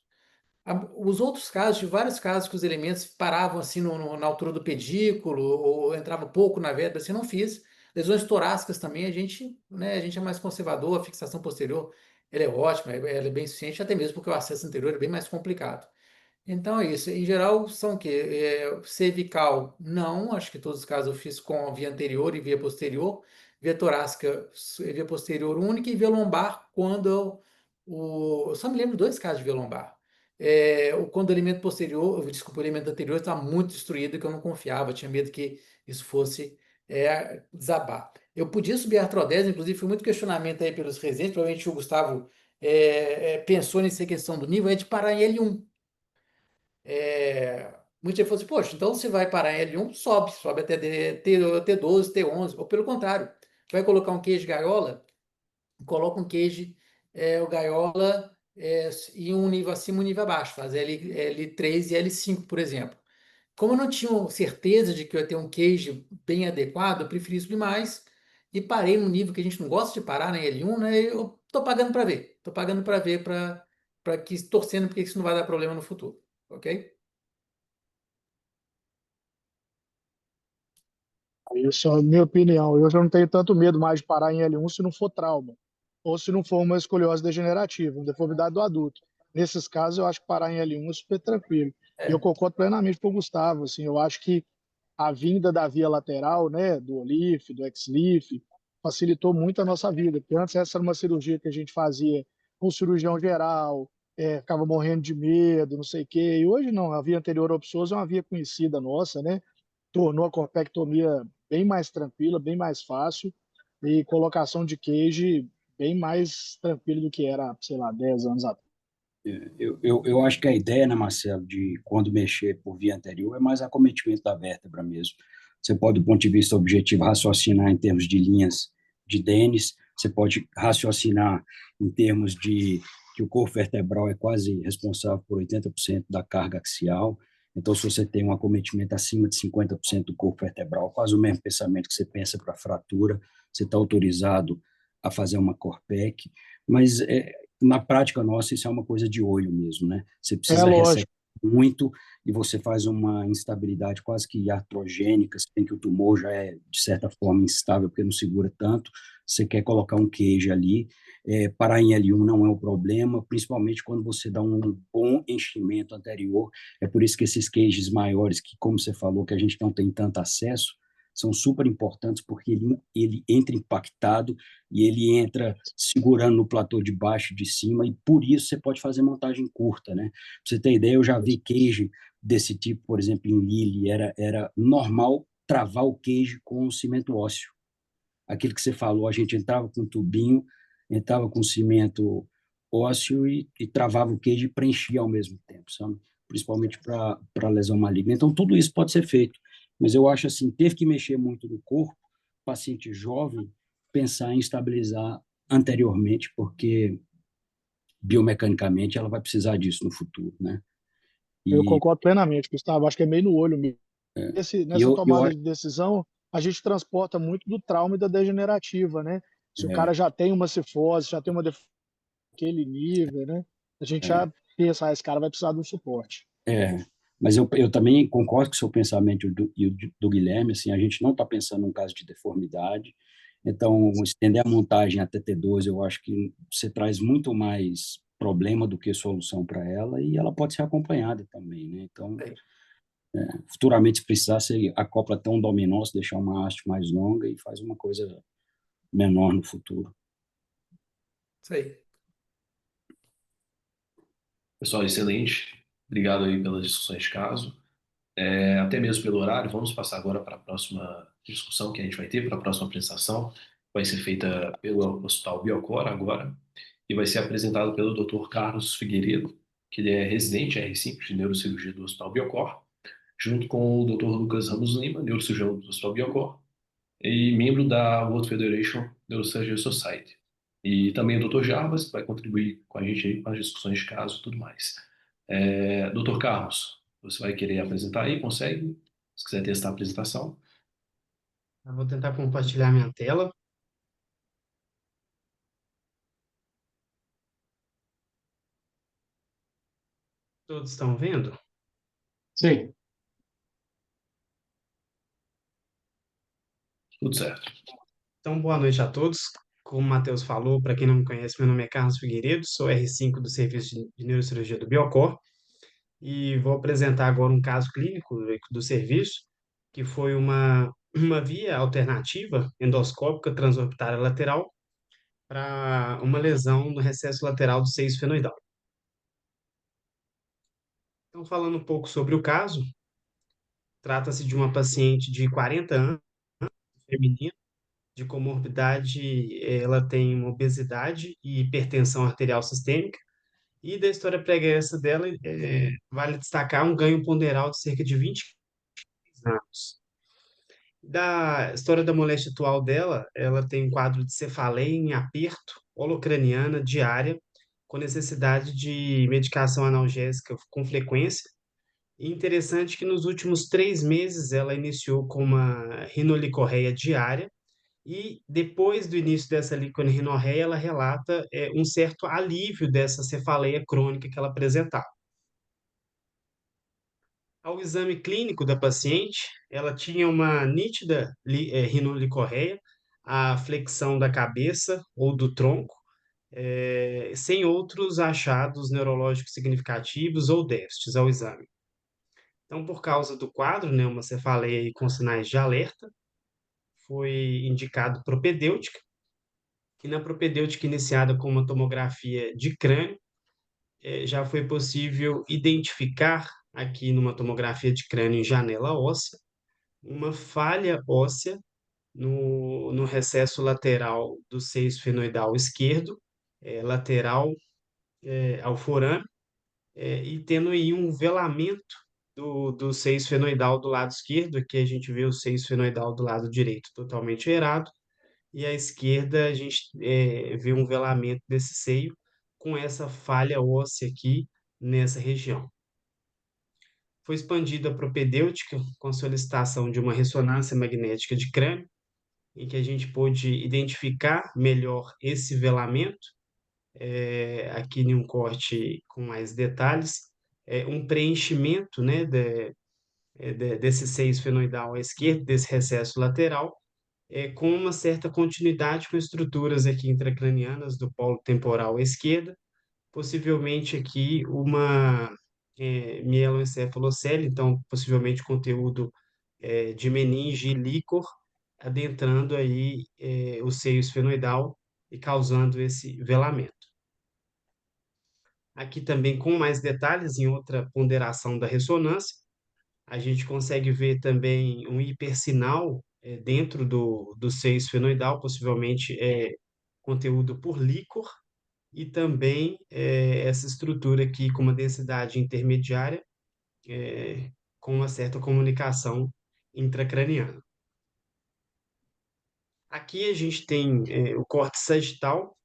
Os outros casos, de vários casos que os elementos paravam assim na altura do pedículo ou entravam pouco na vértebra, assim, eu não fiz. Lesões torácicas também, né, a gente é mais conservador, a fixação posterior ela é ótima, ela é bem suficiente, até mesmo porque o acesso anterior é bem mais complicado. Então é isso. Em geral, são o quê? Cervical, não. Acho que todos os casos eu fiz com via anterior e via posterior. Via torácica, via posterior única e via lombar quando eu só me lembro de dois casos de via lombar. Quando o elemento posterior, desculpa, o elemento anterior estava muito destruído, que eu não confiava, tinha medo que isso fosse desabar. Eu podia subir a artrodese, inclusive foi muito questionamento aí pelos residentes, provavelmente o Gustavo pensou nessa questão do nível, é de parar em L1. Muita gente falou assim, poxa, então você vai parar em L1, sobe até T12, T11, ou pelo contrário, vai colocar um queijo gaiola, coloca um queijo, o gaiola em um nível acima e um nível abaixo, faz L3 e L5, por exemplo. Como eu não tinha certeza de que eu ia ter um queijo bem adequado, eu preferi subir mais e parei num nível que a gente não gosta de parar, né, L1, né, eu tô pagando para ver, para que, torcendo porque isso não vai dar problema no futuro, ok? Isso é a minha opinião. Eu já não tenho tanto medo mais de parar em L1 se não for trauma, ou se não for uma escoliose degenerativa, uma deformidade do adulto. Nesses casos, eu acho que parar em L1 é super tranquilo. E eu É. concordo plenamente com o Gustavo. Assim, eu acho que a vinda da via lateral, né, do OLIF, do XLIF, facilitou muito a nossa vida. Porque antes essa era uma cirurgia que a gente fazia com o cirurgião geral, ficava morrendo de medo, não sei o quê. E hoje não, a via anterior ao obsoso é uma via conhecida nossa, né? Tornou a corpectomia bem mais tranquila, bem mais fácil, e colocação de cage bem mais tranquilo do que era, sei lá, 10 anos atrás. Eu acho que a ideia, né, Marcelo, de quando mexer por via anterior é mais acometimento da vértebra mesmo. Você pode, do ponto de vista objetivo, raciocinar em termos de linhas de Dennis, você pode raciocinar em termos de que o corpo vertebral é quase responsável por 80% da carga axial. Então, se você tem um acometimento acima de 50% do corpo vertebral, quase o mesmo pensamento que você pensa para fratura, você está autorizado a fazer uma Corpec, mas na prática nossa, isso é uma coisa de olho mesmo, né? Você É precisa ressecar lógico. muito e você faz uma instabilidade quase que iatrogênica, você tem que o tumor já é, de certa forma, instável, porque não segura tanto, você quer colocar um queijo ali, parar em L1 não é o problema, principalmente quando você dá um bom enchimento anterior, é por isso que esses queijos maiores, que como você falou, que a gente não tem tanto acesso, são super importantes porque ele entra impactado e ele entra segurando no platô de baixo e de cima, e por isso você pode fazer montagem curta, né? Pra você ter ideia, eu já vi cage desse tipo, por exemplo, em Lille, era normal travar o cage com cimento ósseo. Aquilo que você falou, a gente entrava com um tubinho, entrava com cimento ósseo e travava o queijo e preenchia ao mesmo tempo, sabe? Principalmente para lesão maligna. Então, tudo isso pode ser feito. Mas eu acho assim, teve que mexer muito no corpo, paciente jovem, pensar em estabilizar anteriormente, porque biomecanicamente ela vai precisar disso no futuro, né? Eu E, concordo plenamente, Gustavo. Acho que é meio no olho mesmo. e Nessa eu tomada acho, de decisão, a gente transporta muito do trauma e da degenerativa, né? Se o é, cara já tem uma cifose, já tem uma aquele nível, né? A gente é, já pensa, esse cara vai precisar de um suporte. mas eu também concordo com o seu pensamento e o do Guilherme, assim, a gente não está pensando num caso de deformidade, então estender a montagem até T12, eu acho que você traz muito mais problema do que solução para ela, e ela pode ser acompanhada também, né? Então, É futuramente, se precisar, você acopla até um dominó, se deixar uma haste mais longa e faz uma coisa menor no futuro. isso aí. Pessoal, excelente. Obrigado aí pelas discussões de caso. Até mesmo pelo horário, vamos passar agora para a próxima discussão que a gente vai ter, para a próxima apresentação. Vai ser feita pelo Hospital Biocor agora e vai ser apresentado pelo Dr. Carlos Figueiredo, que ele é residente R5 de neurocirurgia do Hospital Biocor, junto com o Dr. Lucas Ramos Lima, neurocirurgião do Hospital Biocor, e membro da World Federation Neurosurgery Society. E também o Dr. Jarbas, que vai contribuir com a gente aí com as discussões de caso e tudo mais. Dr. Carlos, você vai querer apresentar aí? Consegue? Se quiser testar a apresentação. Eu vou tentar compartilhar minha tela. Todos estão vendo? Sim. Tudo certo. Então, boa noite a todos. Como o Matheus falou, para quem não me conhece, meu nome é Carlos Figueiredo, sou R5 do Serviço de Neurocirurgia do Biocor e vou apresentar agora um caso clínico do serviço, que foi uma via alternativa endoscópica transorbitária lateral para uma lesão no recesso lateral do seio esfenoidal. Então, falando um pouco sobre o caso, trata-se de uma paciente de 40 anos, feminina, de comorbidade, ela tem uma obesidade e hipertensão arterial sistêmica, e da história pregressa dela, vale destacar um ganho ponderal de cerca de 20 anos. Da história da moléstia atual dela, ela tem um quadro de cefaleia em aperto holocraniana diária, com necessidade de medicação analgésica com frequência. E interessante que nos últimos 3 meses ela iniciou com uma rinolicorreia diária, e depois do início dessa licorrinorreia, ela relata um certo alívio dessa cefaleia crônica que ela apresentava. Ao exame clínico da paciente, ela tinha uma nítida rinolicorreia, a flexão da cabeça ou do tronco, sem outros achados neurológicos significativos ou déficits ao exame. Então, por causa do quadro, né, uma cefaleia aí com sinais de alerta, foi indicado propedêutica, e na propedêutica iniciada com uma tomografia de crânio, já foi possível identificar aqui numa tomografia de crânio em janela óssea uma falha óssea no recesso lateral do seio esfenoidal esquerdo, lateral ao forame, e tendo aí um velamento do seio esfenoidal do lado esquerdo. Aqui a gente vê o seio esfenoidal do lado direito totalmente errado, e à esquerda a gente vê um velamento desse seio com essa falha óssea aqui nessa região. Foi expandida a propedêutica com solicitação de uma ressonância magnética de crânio, em que a gente pôde identificar melhor esse velamento, aqui em um corte com mais detalhes, um preenchimento, né, desse seio esfenoidal à esquerda, desse recesso lateral, com uma certa continuidade com estruturas aqui intracranianas do polo temporal à esquerda, possivelmente aqui uma mieloencefalocele, então possivelmente conteúdo de meninge e líquor, adentrando aí o seio esfenoidal e causando esse velamento. Aqui também com mais detalhes, em outra ponderação da ressonância, a gente consegue ver também um hipersinal dentro do seio esfenoidal, possivelmente conteúdo por líquor, e também essa estrutura aqui com uma densidade intermediária, com uma certa comunicação intracraniana. Aqui a gente tem o córtex sagital,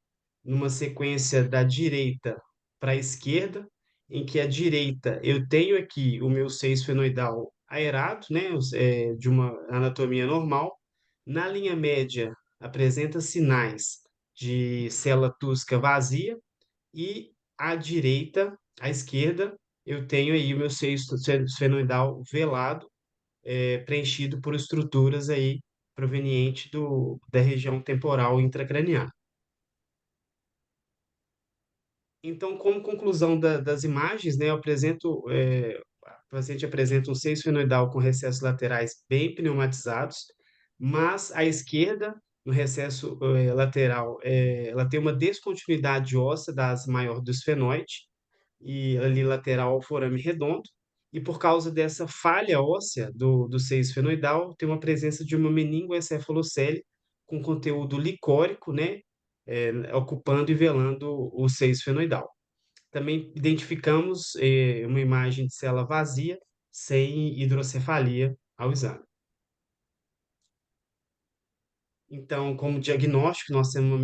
numa sequência da direita para a esquerda, em que a direita eu tenho aqui o meu seio esfenoidal aerado, né, de uma anatomia normal. Na linha média apresenta sinais de célula túsca vazia e à direita, à esquerda, eu tenho aí o meu seio esfenoidal velado, preenchido por estruturas aí provenientes da região temporal intracraniana. Então, como conclusão das imagens, né, o paciente apresenta um seio esfenoidal com recessos laterais bem pneumatizados, mas à esquerda, no recesso lateral, ela tem uma descontinuidade óssea da asa maior do esfenoide e ali lateral ao forame redondo, e por causa dessa falha óssea do seio esfenoidal, tem uma presença de uma meningoencefalocele com conteúdo licórico, né, ocupando e velando o seio esfenoidal. Também identificamos uma imagem de célula vazia, sem hidrocefalia ao exame. Então, como diagnóstico, nós temos uma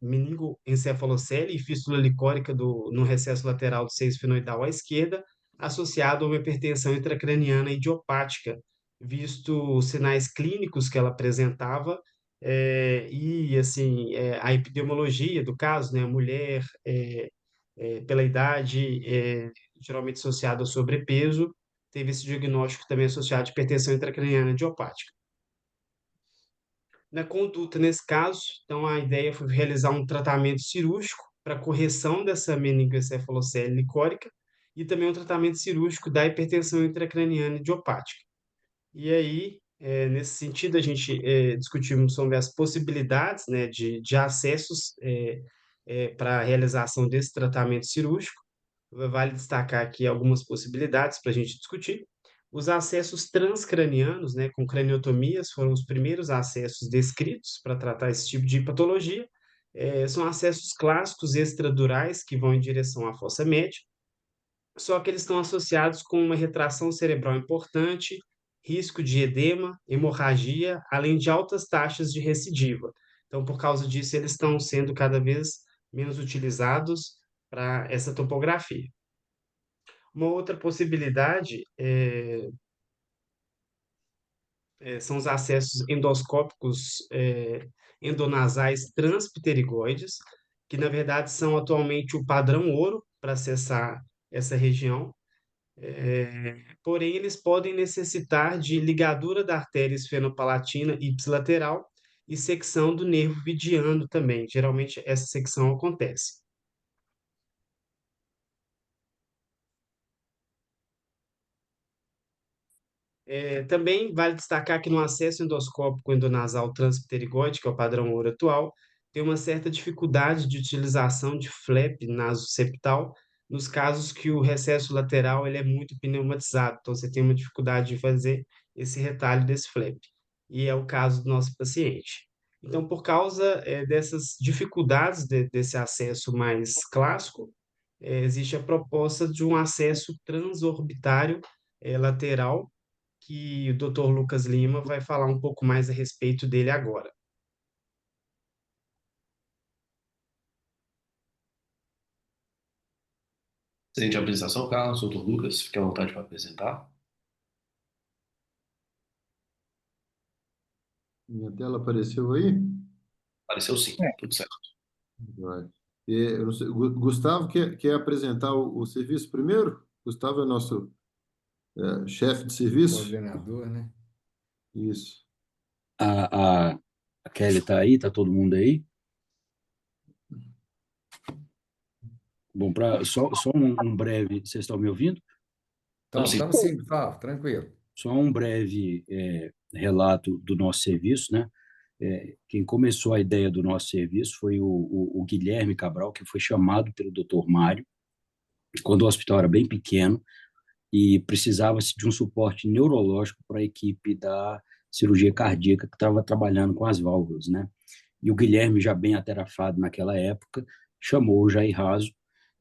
meningoencefalocele e fístula licórica no recesso lateral do seio esfenoidal à esquerda, associado a uma hipertensão intracraniana idiopática, visto os sinais clínicos que ela apresentava, e assim a epidemiologia do caso, né, a mulher pela idade, geralmente associada ao sobrepeso, teve esse diagnóstico também associado à hipertensão intracraniana idiopática. Na conduta, nesse caso, então a ideia foi realizar um tratamento cirúrgico para correção dessa meningoencefalocele licórica e também um tratamento cirúrgico da hipertensão intracraniana idiopática. E aí, nesse sentido, a gente discutimos sobre as possibilidades, né, de acessos para a realização desse tratamento cirúrgico. Vale destacar aqui algumas possibilidades para a gente discutir. Os acessos transcranianos, né, com craniotomias, foram os primeiros acessos descritos para tratar esse tipo de patologia. São acessos clássicos extradurais que vão em direção à fossa média, só que eles estão associados com uma retração cerebral importante, risco de edema, hemorragia, além de altas taxas de recidiva. Então, por causa disso, eles estão sendo cada vez menos utilizados para essa topografia. Uma outra possibilidade são os acessos endoscópicos endonasais transpterigoides, que na verdade são atualmente o padrão ouro para acessar essa região. Porém, eles podem necessitar de ligadura da artéria esfenopalatina ipsilateral e secção do nervo vidiano também. Geralmente, essa secção acontece. Também vale destacar que no acesso endoscópico endonasal transpterigoide, que é o padrão ouro atual, tem uma certa dificuldade de utilização de flap nasoseptal nos casos que o recesso lateral ele é muito pneumatizado, então você tem uma dificuldade de fazer esse retalho desse flap, e é o caso do nosso paciente. Então, por causa dessas dificuldades desse acesso mais clássico, existe a proposta de um acesso transorbitário lateral, que o Dr. Lucas Lima vai falar um pouco mais a respeito dele agora. Excelente apresentação, Carlos. Doutor Lucas, fique à vontade para apresentar. Minha tela apareceu aí? Apareceu sim, tudo certo. Vai. Eu não sei, Gustavo quer apresentar o serviço primeiro? Gustavo é nosso chefe de serviço? Coordenador, né? Isso. A Kelly está aí? Está todo mundo aí? Bom, só um breve. Vocês estão me ouvindo? Então, sim. estamos sim, Gustavo, tranquilo. Só um breve relato do nosso serviço, né? Quem começou a ideia do nosso serviço foi o Guilherme Cabral, que foi chamado pelo Dr. Mário, quando o hospital era bem pequeno e precisava-se de um suporte neurológico para a equipe da cirurgia cardíaca que estava trabalhando com as válvulas, né? E o Guilherme, já bem atarefado naquela época, chamou o Jair Raso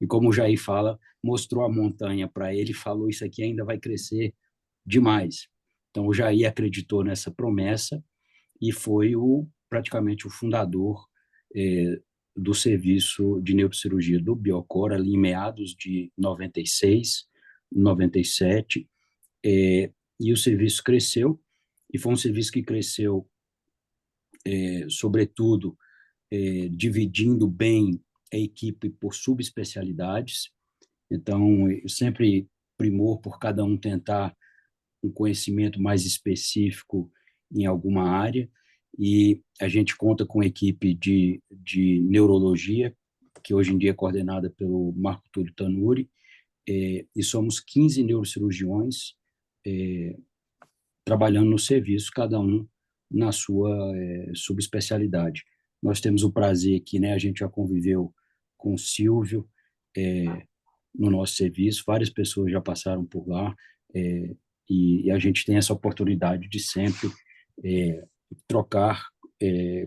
e, como o Jair fala, mostrou a montanha para ele e falou: isso aqui ainda vai crescer demais. Então, o Jair acreditou nessa promessa e foi praticamente o fundador do serviço de neurocirurgia do Biocor, ali em meados de 96, 97, e o serviço cresceu, e foi um serviço que cresceu, sobretudo, dividindo bem a equipe por subespecialidades. Então, sempre primor por cada um tentar um conhecimento mais específico em alguma área, e a gente conta com a equipe de neurologia, que hoje em dia é coordenada pelo Marco Túlio Tanuri, e somos 15 neurocirurgiões trabalhando no serviço, cada um na sua subespecialidade. Nós temos o prazer aqui, né, a gente já conviveu com o Silvio no nosso serviço, várias pessoas já passaram por lá, e a gente tem essa oportunidade de sempre trocar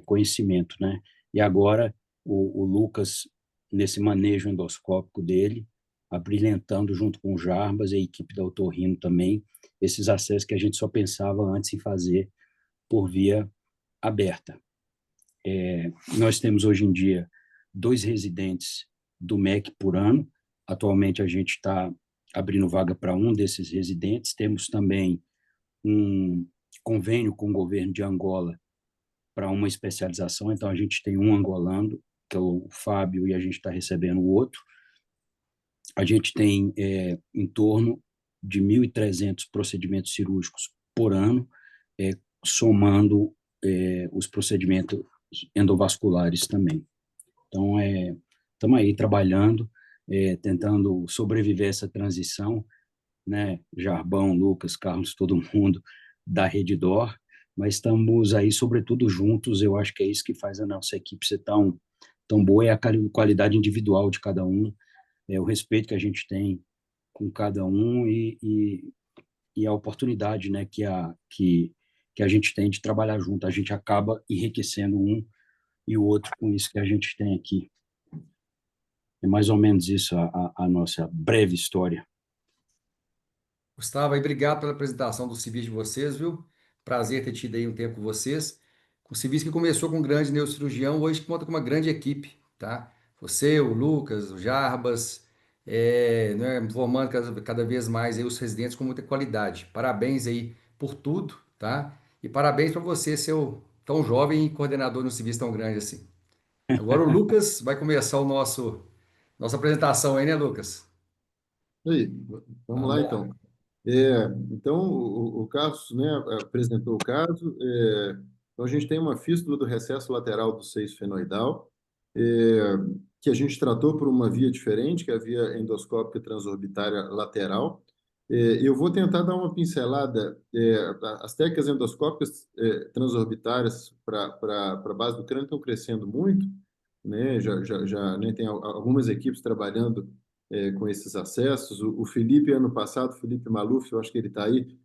conhecimento, né? E agora o Lucas, nesse manejo endoscópico dele, abrilhantando junto com o Jarbas e a equipe da Otorrino também, esses acessos que a gente só pensava antes em fazer por via aberta. Nós temos hoje em dia 2 residentes do MEC por ano. Atualmente a gente está abrindo vaga para um desses residentes. Temos também um convênio com o governo de Angola para uma especialização. Então a gente tem um angolano, que é o Fábio, e a gente está recebendo o outro. A gente tem em torno de 1.300 procedimentos cirúrgicos por ano, somando os procedimentos endovasculares também. Então, estamos aí trabalhando, tentando sobreviver a essa transição, né? Jarbão, Lucas, Carlos, todo mundo da Redditor, mas estamos aí, sobretudo, juntos. Eu acho que é isso que faz a nossa equipe ser tão boa, é a qualidade individual de cada um, o respeito que a gente tem com cada um e a oportunidade, né, que a gente tem de trabalhar junto. A gente acaba enriquecendo um e o outro com isso que a gente tem aqui. É mais ou menos isso a nossa breve história. Gustavo, aí, obrigado pela apresentação do serviço de vocês, viu? Prazer ter tido aí um tempo com vocês. O serviço que começou com um grande neurocirurgião, hoje conta com uma grande equipe, tá? Você, o Lucas, o Jarbas, né, formando cada vez mais aí os residentes com muita qualidade. Parabéns aí por tudo, tá? E parabéns para você, seu tão jovem e coordenador no serviço tão grande assim. Agora o Lucas vai começar nossa apresentação aí, né, Lucas? Aí, vamos lá, então. Então, o Carlos, né, apresentou o caso. Então, a gente tem uma fístula do recesso lateral do seio esfenoidal, que a gente tratou por uma via diferente, que é a via endoscópica transorbitária lateral. Eu vou tentar dar uma pincelada. As técnicas endoscópicas transorbitárias para a base do crânio estão crescendo muito, né? Já né, tem algumas equipes trabalhando com esses acessos. O Felipe, ano passado, Felipe Maluf, eu acho que ele está aí,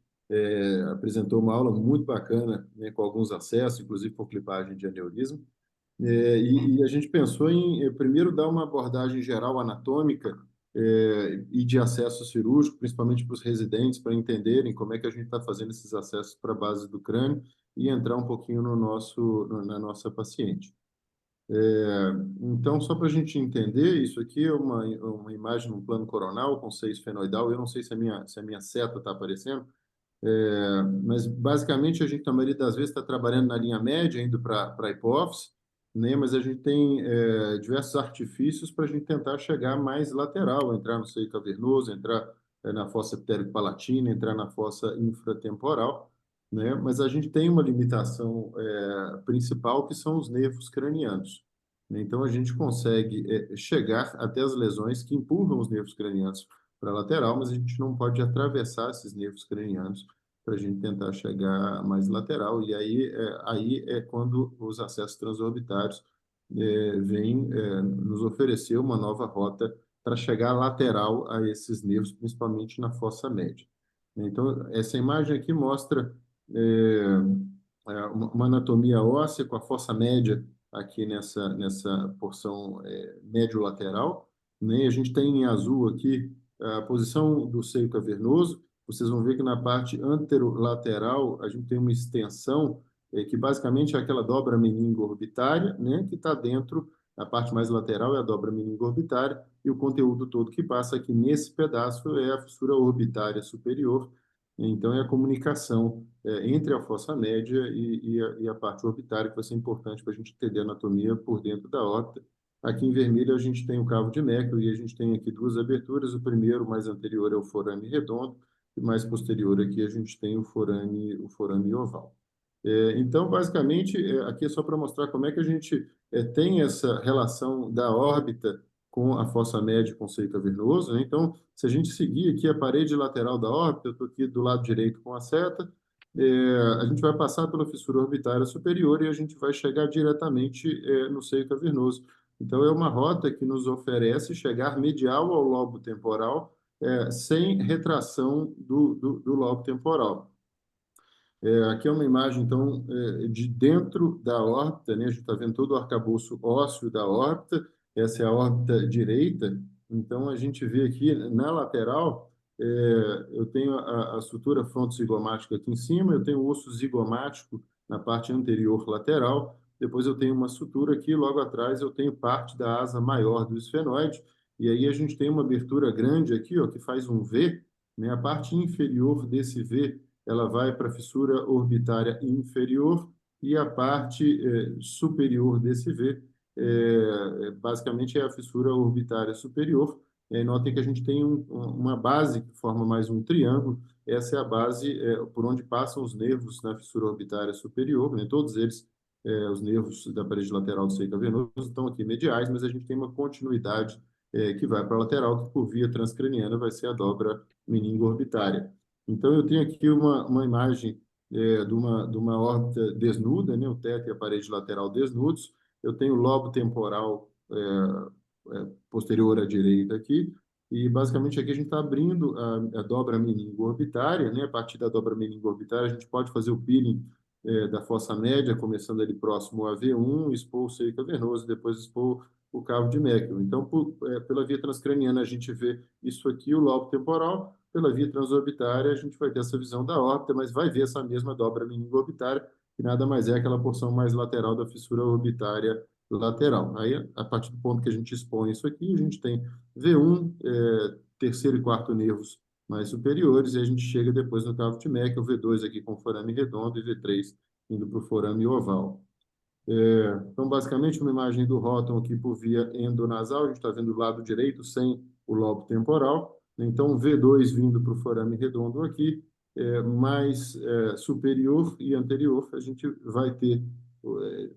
apresentou uma aula muito bacana, né, com alguns acessos, inclusive por clipagem de aneurisma. E a gente pensou em, primeiro, dar uma abordagem geral anatômica e de acesso cirúrgico, principalmente para os residentes, para entenderem como é que a gente está fazendo esses acessos para a base do crânio e entrar um pouquinho na nossa paciente. Então, só para a gente entender, isso aqui é uma imagem num plano coronal com seio esfenoidal. Eu não sei se a minha seta está aparecendo, mas basicamente a gente, na maioria das vezes, está trabalhando na linha média, indo para a hipófise, né? Mas a gente tem diversos artifícios para a gente tentar chegar mais lateral, entrar no seio cavernoso, entrar na fossa pterico-palatina, entrar na fossa infratemporal, né? Mas a gente tem uma limitação principal, que são os nervos cranianos. Então, a gente consegue chegar até as lesões que empurram os nervos cranianos para a lateral, mas a gente não pode atravessar esses nervos cranianos para a gente tentar chegar mais lateral. E aí é quando os acessos transorbitários vêm nos oferecer uma nova rota para chegar lateral a esses nervos, principalmente na fossa média. Então, essa imagem aqui mostra uma anatomia óssea com a fossa média aqui nessa porção médio-lateral, né? A gente tem em azul aqui a posição do seio cavernoso. Vocês vão ver que na parte anterolateral a gente tem uma extensão que basicamente é aquela dobra meningo-orbitária, né? Que está dentro, a parte mais lateral é a dobra meningo-orbitária, e o conteúdo todo que passa aqui nesse pedaço é a fissura orbitária superior. Então, é a comunicação entre a fossa média e a parte orbitária, que vai ser importante para a gente entender a anatomia por dentro da órbita. Aqui em vermelho a gente tem o cavo de Meckel e a gente tem aqui duas aberturas. O primeiro, mais anterior, é o forame redondo, e mais posterior aqui a gente tem o forame oval. Então, basicamente, aqui é só para mostrar como é que a gente tem essa relação da órbita com a fossa média com o seio cavernoso, né? Então, se a gente seguir aqui a parede lateral da órbita, eu estou aqui do lado direito com a seta, a gente vai passar pela fissura orbitária superior e a gente vai chegar diretamente no seio cavernoso. Então, é uma rota que nos oferece chegar medial ao lobo temporal, sem retração do lobo temporal. Aqui é uma imagem, então, de dentro da órbita, né? A gente está vendo todo o arcabouço ósseo da órbita. Essa é a órbita direita. Então, a gente vê aqui na lateral, eu tenho a estrutura frontozigomática aqui em cima, eu tenho o osso zigomático na parte anterior lateral, depois eu tenho uma sutura aqui, logo atrás eu tenho parte da asa maior do esfenoide, e aí a gente tem uma abertura grande aqui, ó, que faz um V, né? A parte inferior desse V ela vai para a fissura orbitária inferior e a parte superior desse V, basicamente é a fissura orbitária superior. Notem que a gente tem uma base que forma mais um triângulo. Essa é a base por onde passam os nervos na fissura orbitária superior, né? Todos eles, os nervos da parede lateral do seio cavernoso, estão aqui mediais, mas a gente tem uma continuidade que vai para a lateral, que por via transcraniana vai ser a dobra meningo-orbitária. Então, eu tenho aqui uma imagem de uma órbita desnuda, né? O teto e a parede lateral desnudos. Eu tenho o lobo temporal posterior à direita aqui. E, basicamente, aqui a gente está abrindo a dobra meningo-orbitária, né? A partir da dobra meningo-orbitária, a gente pode fazer o peeling da fossa média, começando ali próximo a V1, expor o seio cavernoso, depois expor o cavo de Meckel. Então, pela via transcraniana, a gente vê isso aqui, o lobo temporal. Pela via transorbitária, a gente vai ter essa visão da órbita, mas vai ver essa mesma dobra meningo-orbitária, que nada mais é aquela porção mais lateral da fissura orbitária lateral. Aí, a partir do ponto que a gente expõe isso aqui, a gente tem V1, terceiro e quarto nervos mais superiores, e a gente chega depois no cavo de Meckel, V2 aqui com forame redondo e V3 indo para o forame oval. Então, basicamente, uma imagem do róton aqui por via endonasal, a gente está vendo do lado direito sem o lobo temporal. Então, V2 vindo para o forame redondo aqui, mais superior e anterior, a gente vai ter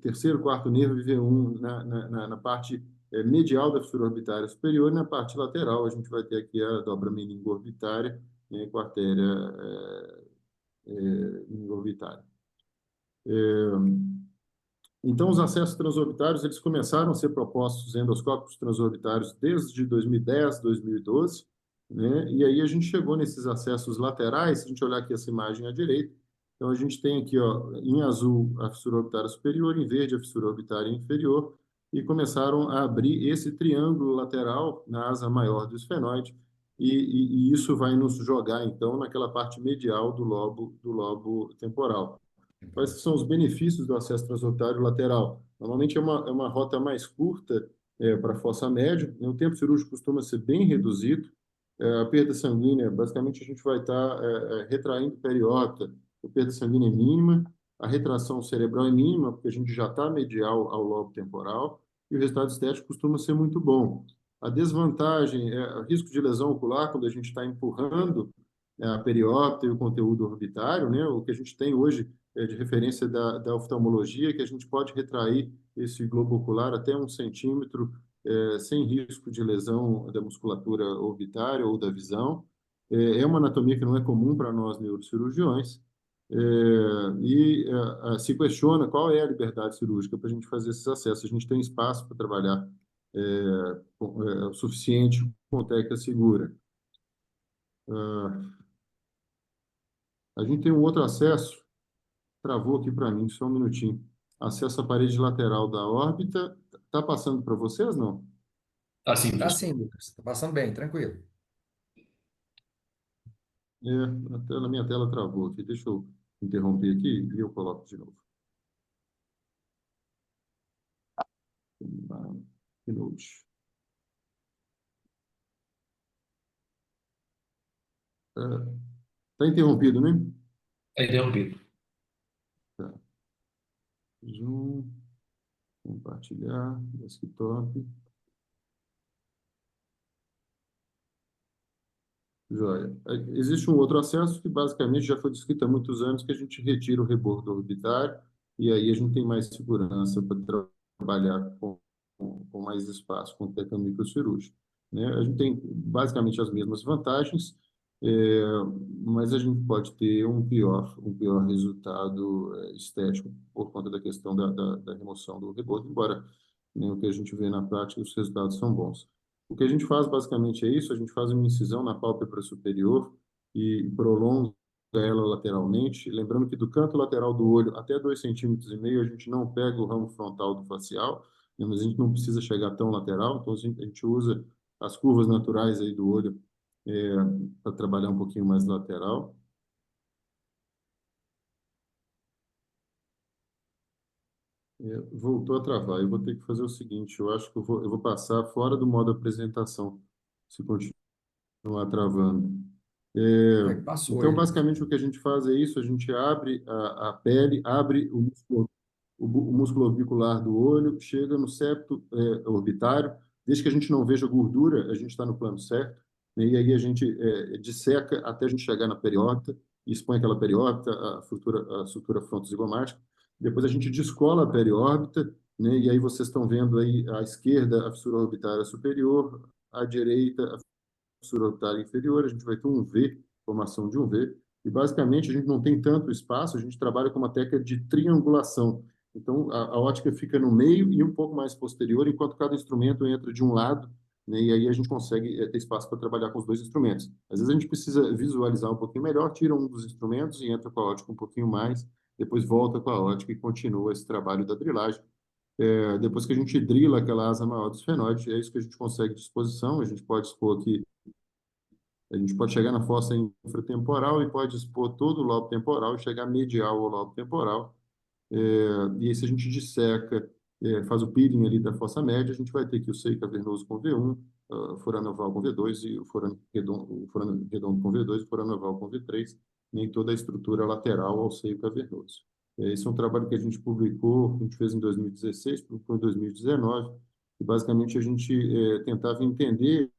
terceiro, quarto nervo e V1 na parte medial da fissura orbitária superior, e na parte lateral a gente vai ter aqui a dobra meningo-orbitária, né, com a artéria meningo-orbitária. Então, os acessos transorbitários eles começaram a ser propostos endoscópicos transorbitários desde 2010, 2012, né? E aí a gente chegou nesses acessos laterais. Se a gente olhar aqui essa imagem à direita, então a gente tem aqui, ó, em azul a fissura orbitária superior, em verde a fissura orbitária inferior, e começaram a abrir esse triângulo lateral na asa maior do esfenoide, e isso vai nos jogar, então, naquela parte medial do lobo temporal. Quais são os benefícios do acesso transorbitário lateral? Normalmente é uma rota mais curta para a fossa média, né? O tempo cirúrgico costuma ser bem reduzido. A perda sanguínea, basicamente, a gente vai estar retraindo periórbita. A perda sanguínea é mínima, a retração cerebral é mínima, porque a gente já está medial ao lobo temporal, e o resultado estético costuma ser muito bom. A desvantagem é o risco de lesão ocular, quando a gente está empurrando a periórbita e o conteúdo orbitário, né? O que a gente tem hoje de referência da oftalmologia, que a gente pode retrair esse globo ocular até 1 centímetro, sem risco de lesão da musculatura orbitária ou da visão. É uma anatomia que não é comum para nós neurocirurgiões, se questiona qual é a liberdade cirúrgica para a gente fazer esses acessos. A gente tem espaço para trabalhar o suficiente com técnica segura. A gente tem um outro acesso, travou aqui para mim, só um minutinho. Acesso à parede lateral da órbita. Está passando para vocês, não? Assim, Tá professor. sim, Lucas. Tá passando bem, tranquilo. Na minha tela travou aqui. Deixa eu interromper aqui e eu coloco de novo. Keynote. Está interrompido, né? Está interrompido. Tá. Zoom, compartilhar, desktop. Joia. Existe um outro acesso que basicamente já foi descrito há muitos anos, que a gente retira o rebordo orbitário e aí a gente tem mais segurança para trabalhar com mais espaço, com técnica microcirúrgica, né? A gente tem basicamente as mesmas vantagens, é, mas a gente pode ter um pior resultado estético por conta da questão da remoção do rebordo, embora, né, o que a gente vê na prática, os resultados são bons. O que a gente faz basicamente é isso, a gente faz uma incisão na pálpebra superior e prolonga ela lateralmente, lembrando que do canto lateral do olho até 2,5 cm a gente não pega o ramo frontal do facial, né, mas a gente não precisa chegar tão lateral, então a gente usa as curvas naturais aí do olho para trabalhar um pouquinho mais lateral. Voltou a travar. Eu vou ter que fazer o seguinte, eu acho que eu vou passar fora do modo apresentação, se continuar travando. Passou Então, aí. basicamente, o que a gente faz é isso, a gente abre a pele, abre o músculo orbicular do olho, chega no septo orbitário, desde que a gente não veja gordura, a gente está no plano certo, né? E aí a gente disseca até a gente chegar na periórbita, e expõe aquela periórbita, a sutura frontozigomática, depois a gente descola a periórbita, né? E aí vocês estão vendo aí à esquerda a fissura orbitária superior, à direita a fissura orbitária inferior, a gente vai ter um V, formação de um V, e basicamente a gente não tem tanto espaço, a gente trabalha com uma técnica de triangulação. Então a ótica fica no meio e um pouco mais posterior, enquanto cada instrumento entra de um lado, né, e aí a gente consegue ter espaço para trabalhar com os dois instrumentos. Às vezes a gente precisa visualizar um pouquinho melhor, tira um dos instrumentos e entra com a ótica um pouquinho mais, depois volta com a ótica e continua esse trabalho da drilagem. Depois que a gente drila aquela asa maior do esfenóide, é isso que a gente consegue de exposição, a gente pode expor aqui. A gente pode chegar na fossa infratemporal e pode expor todo o lobo temporal e chegar medial ao lobo temporal. E aí, se a gente disseca, faz o peeling ali da fossa média, a gente vai ter aqui o seio cavernoso com V1, o forame oval com V2 e o forame redondo com V2 e o forame oval com V3, nem toda a estrutura lateral ao seio cavernoso. Esse é um trabalho que a gente publicou, que a gente fez em 2016, publicou em 2019, e basicamente a gente tentava entender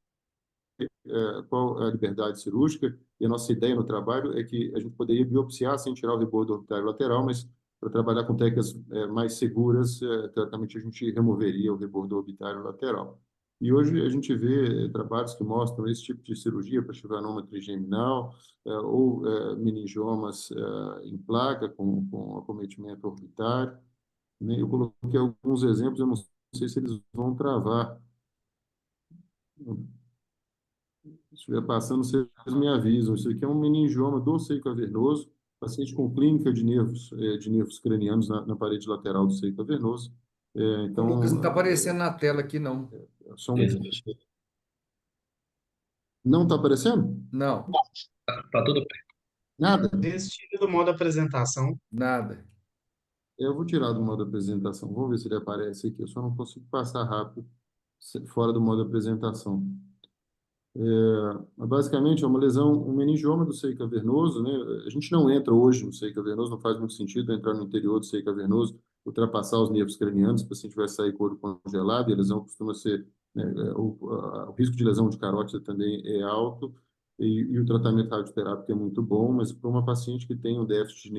qual é a liberdade cirúrgica, e a nossa ideia no trabalho é que a gente poderia biopsiar sem tirar o rebordo orbitário lateral, mas para trabalhar com técnicas mais seguras, teoricamente a gente removeria o rebordo orbitário lateral. E hoje a gente vê trabalhos que mostram esse tipo de cirurgia para chivanoma trigeminal ou meningiomas em placa com acometimento orbitário, né? Eu coloquei alguns exemplos, eu não sei se eles vão travar. Se estiver passando, vocês me avisam. Isso aqui é um meningioma do seio cavernoso, paciente com clínica de nervos cranianos na parede lateral do seio cavernoso. O Lucas não está Então, aparecendo na tela aqui, não. Beleza. Não está aparecendo? Não, Tá tudo bem. Nada? Destino do modo apresentação. nada. Eu vou tirar do modo apresentação. Vamos ver se ele aparece aqui. Eu só não consigo passar rápido fora do modo apresentação. Basicamente, é uma lesão, um meningioma do seio cavernoso, né? A gente não entra hoje no seio cavernoso, não faz muito sentido entrar no interior do seio cavernoso, ultrapassar os nervos cranianos, se o paciente vai sair com o olho congelado, e a lesão costuma ser, né, o risco de lesão de carótida também é alto, e o tratamento radioterápico é muito bom, mas para uma paciente que tem um déficit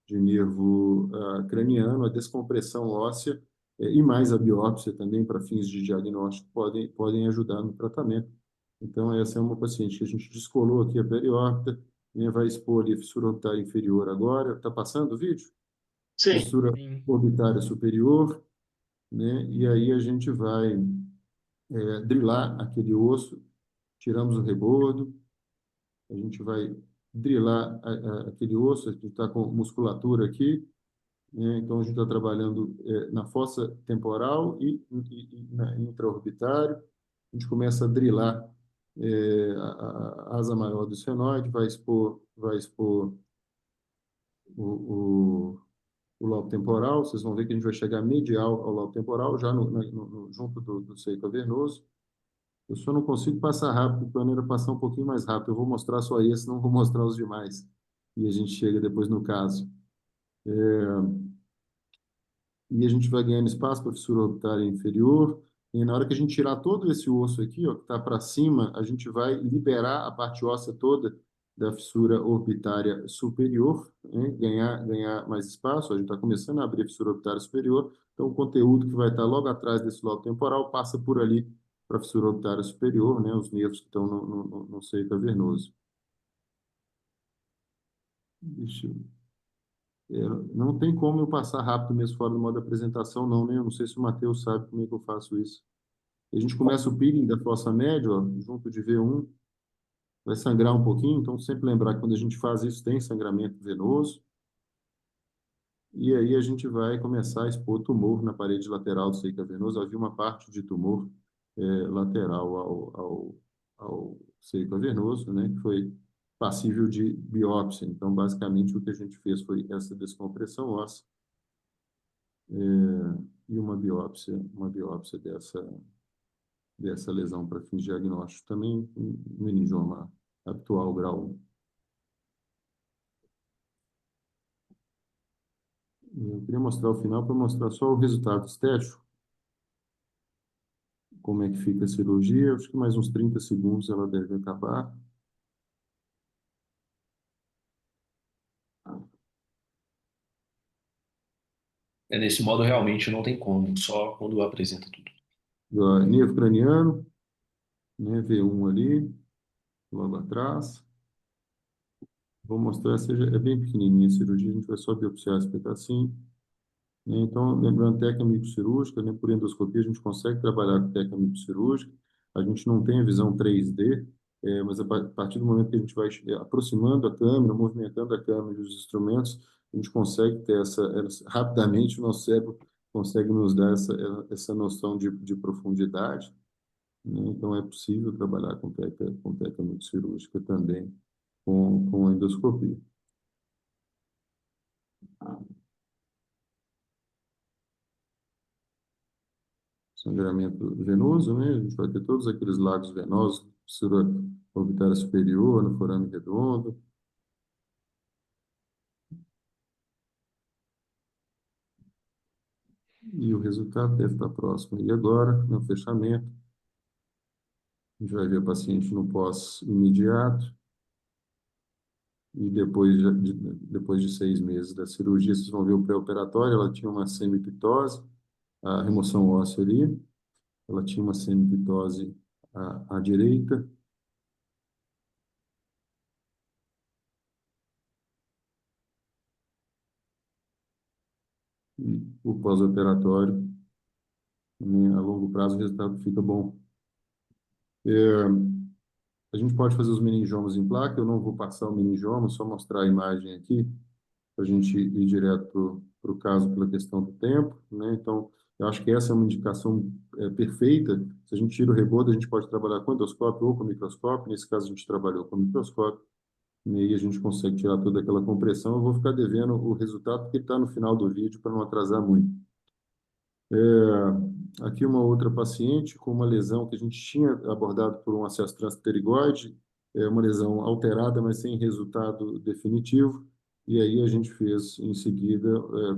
de nervo craniano, a descompressão óssea e mais a biópsia também, para fins de diagnóstico, podem ajudar no tratamento. Então, essa é uma paciente que a gente descolou aqui a periórbita, né, vai expor ali a fissura orbitária inferior agora. Está passando o vídeo? Fissura Sim. orbitária superior, né? E aí a gente vai drilar aquele osso, tiramos o rebordo, a gente vai drilar aquele osso, a gente está com musculatura aqui, né? Então a gente está trabalhando na fossa temporal e na intraorbitário. A gente começa a drilar a asa maior do esfenoide, vai expor o, o lobo temporal. Vocês vão ver que a gente vai chegar medial ao lobo temporal, já junto do seio cavernoso. Eu só não consigo passar rápido, o plano era passar um pouquinho mais rápido. Eu vou mostrar só esse, não vou mostrar os demais. E a gente chega depois no caso. E a gente vai ganhando espaço para a fissura orbitária inferior. E na hora que a gente tirar todo esse osso aqui, ó, que está para cima, a gente vai liberar a parte óssea toda da fissura orbitária superior, né? Ganhar mais espaço. A gente está começando a abrir a fissura orbitária superior. Então, o conteúdo que vai estar logo atrás desse lobo temporal passa por ali para a fissura orbitária superior, né? Os nervos que estão no seio cavernoso. Deixa eu... não tem como eu passar rápido mesmo fora do modo apresentação, não, né? Eu não sei se o Matheus sabe como é que eu faço isso. A gente começa o peeling da fossa média, ó, junto de V1, vai sangrar um pouquinho, então sempre lembrar que quando a gente faz isso tem sangramento venoso. E aí a gente vai começar a expor tumor na parede lateral do seio cavernoso. Havia uma parte de tumor lateral ao seio cavernoso, né, que foi passível de biópsia. Então, basicamente, o que a gente fez foi essa descompressão óssea e uma biópsia dessa lesão para fins diagnósticos. Também um meningioma habitual, grau 1. Eu queria mostrar o final para mostrar só o resultado estético. Como é que fica a cirurgia. Acho que mais uns 30 segundos ela deve acabar. Nesse modo, realmente não tem como, só quando apresenta tudo. Nervo craniano, né, V1 ali, logo atrás. Vou mostrar, é bem pequenininha a cirurgia, a gente vai só biopsiar esse pedacinho. Então, lembrando, técnica microcirúrgica, né, por endoscopia a gente consegue trabalhar com técnica microcirúrgica, a gente não tem a visão 3D, mas a partir do momento que a gente vai aproximando a câmera, movimentando a câmera e os instrumentos, a gente consegue ter rapidamente o nosso cérebro consegue nos dar essa noção de profundidade, né? Então, é possível trabalhar com técnica microcirúrgica também, com a endoscopia. Sangramento venoso, né? A gente vai ter todos aqueles lagos venosos, fissura orbitária superior, no forame redondo. E o resultado deve estar próximo. E agora, no fechamento, a gente vai ver o paciente no pós-imediato. E depois de 6 meses da cirurgia, vocês vão ver o pré-operatório. Ela tinha uma semipitose, a remoção óssea ali. Ela tinha uma semipitose à direita. E o pós-operatório, né, a longo prazo, o resultado fica bom. A gente pode fazer os meningiomas em placa. Eu não vou passar o meningioma, só mostrar a imagem aqui, para a gente ir direto para o caso pela questão do tempo, né? Então, eu acho que essa é uma indicação perfeita. Se a gente tira o rebordo, a gente pode trabalhar com endoscópio ou com microscópio. Nesse caso, a gente trabalhou com microscópio, né, e a gente consegue tirar toda aquela compressão. Eu vou ficar devendo o resultado, porque está no final do vídeo, para não atrasar muito. Aqui uma outra paciente com uma lesão que a gente tinha abordado por um acesso transpterigoide, uma lesão alterada, mas sem resultado definitivo. E aí a gente fez, em seguida,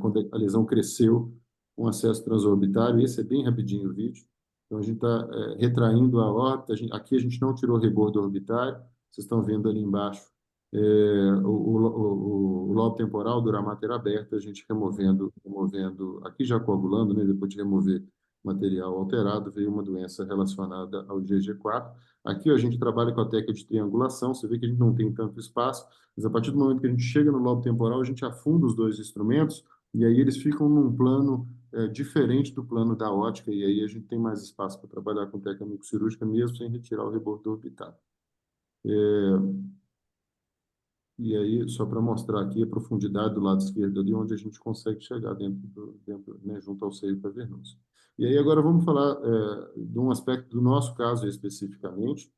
quando a lesão cresceu, um acesso transorbitário. Esse é bem rapidinho o vídeo. Então, a gente está retraindo a órbita. Aqui a gente não tirou rebordo orbitário. Vocês estão vendo ali embaixo o lobo temporal do ramáter aberto, a gente removendo, aqui já coagulando, né, depois de remover material alterado, veio uma doença relacionada ao GG4. Aqui, ó, a gente trabalha com a técnica de triangulação, você vê que a gente não tem tanto espaço, mas a partir do momento que a gente chega no lobo temporal, a gente afunda os dois instrumentos, e aí eles ficam num plano diferente do plano da ótica, e aí a gente tem mais espaço para trabalhar com técnica microcirúrgica, mesmo sem retirar o rebordo orbitário. E aí, só para mostrar aqui a profundidade do lado esquerdo ali, onde a gente consegue chegar dentro, né, junto ao seio cavernoso. E aí, agora vamos falar de um aspecto do nosso caso especificamente.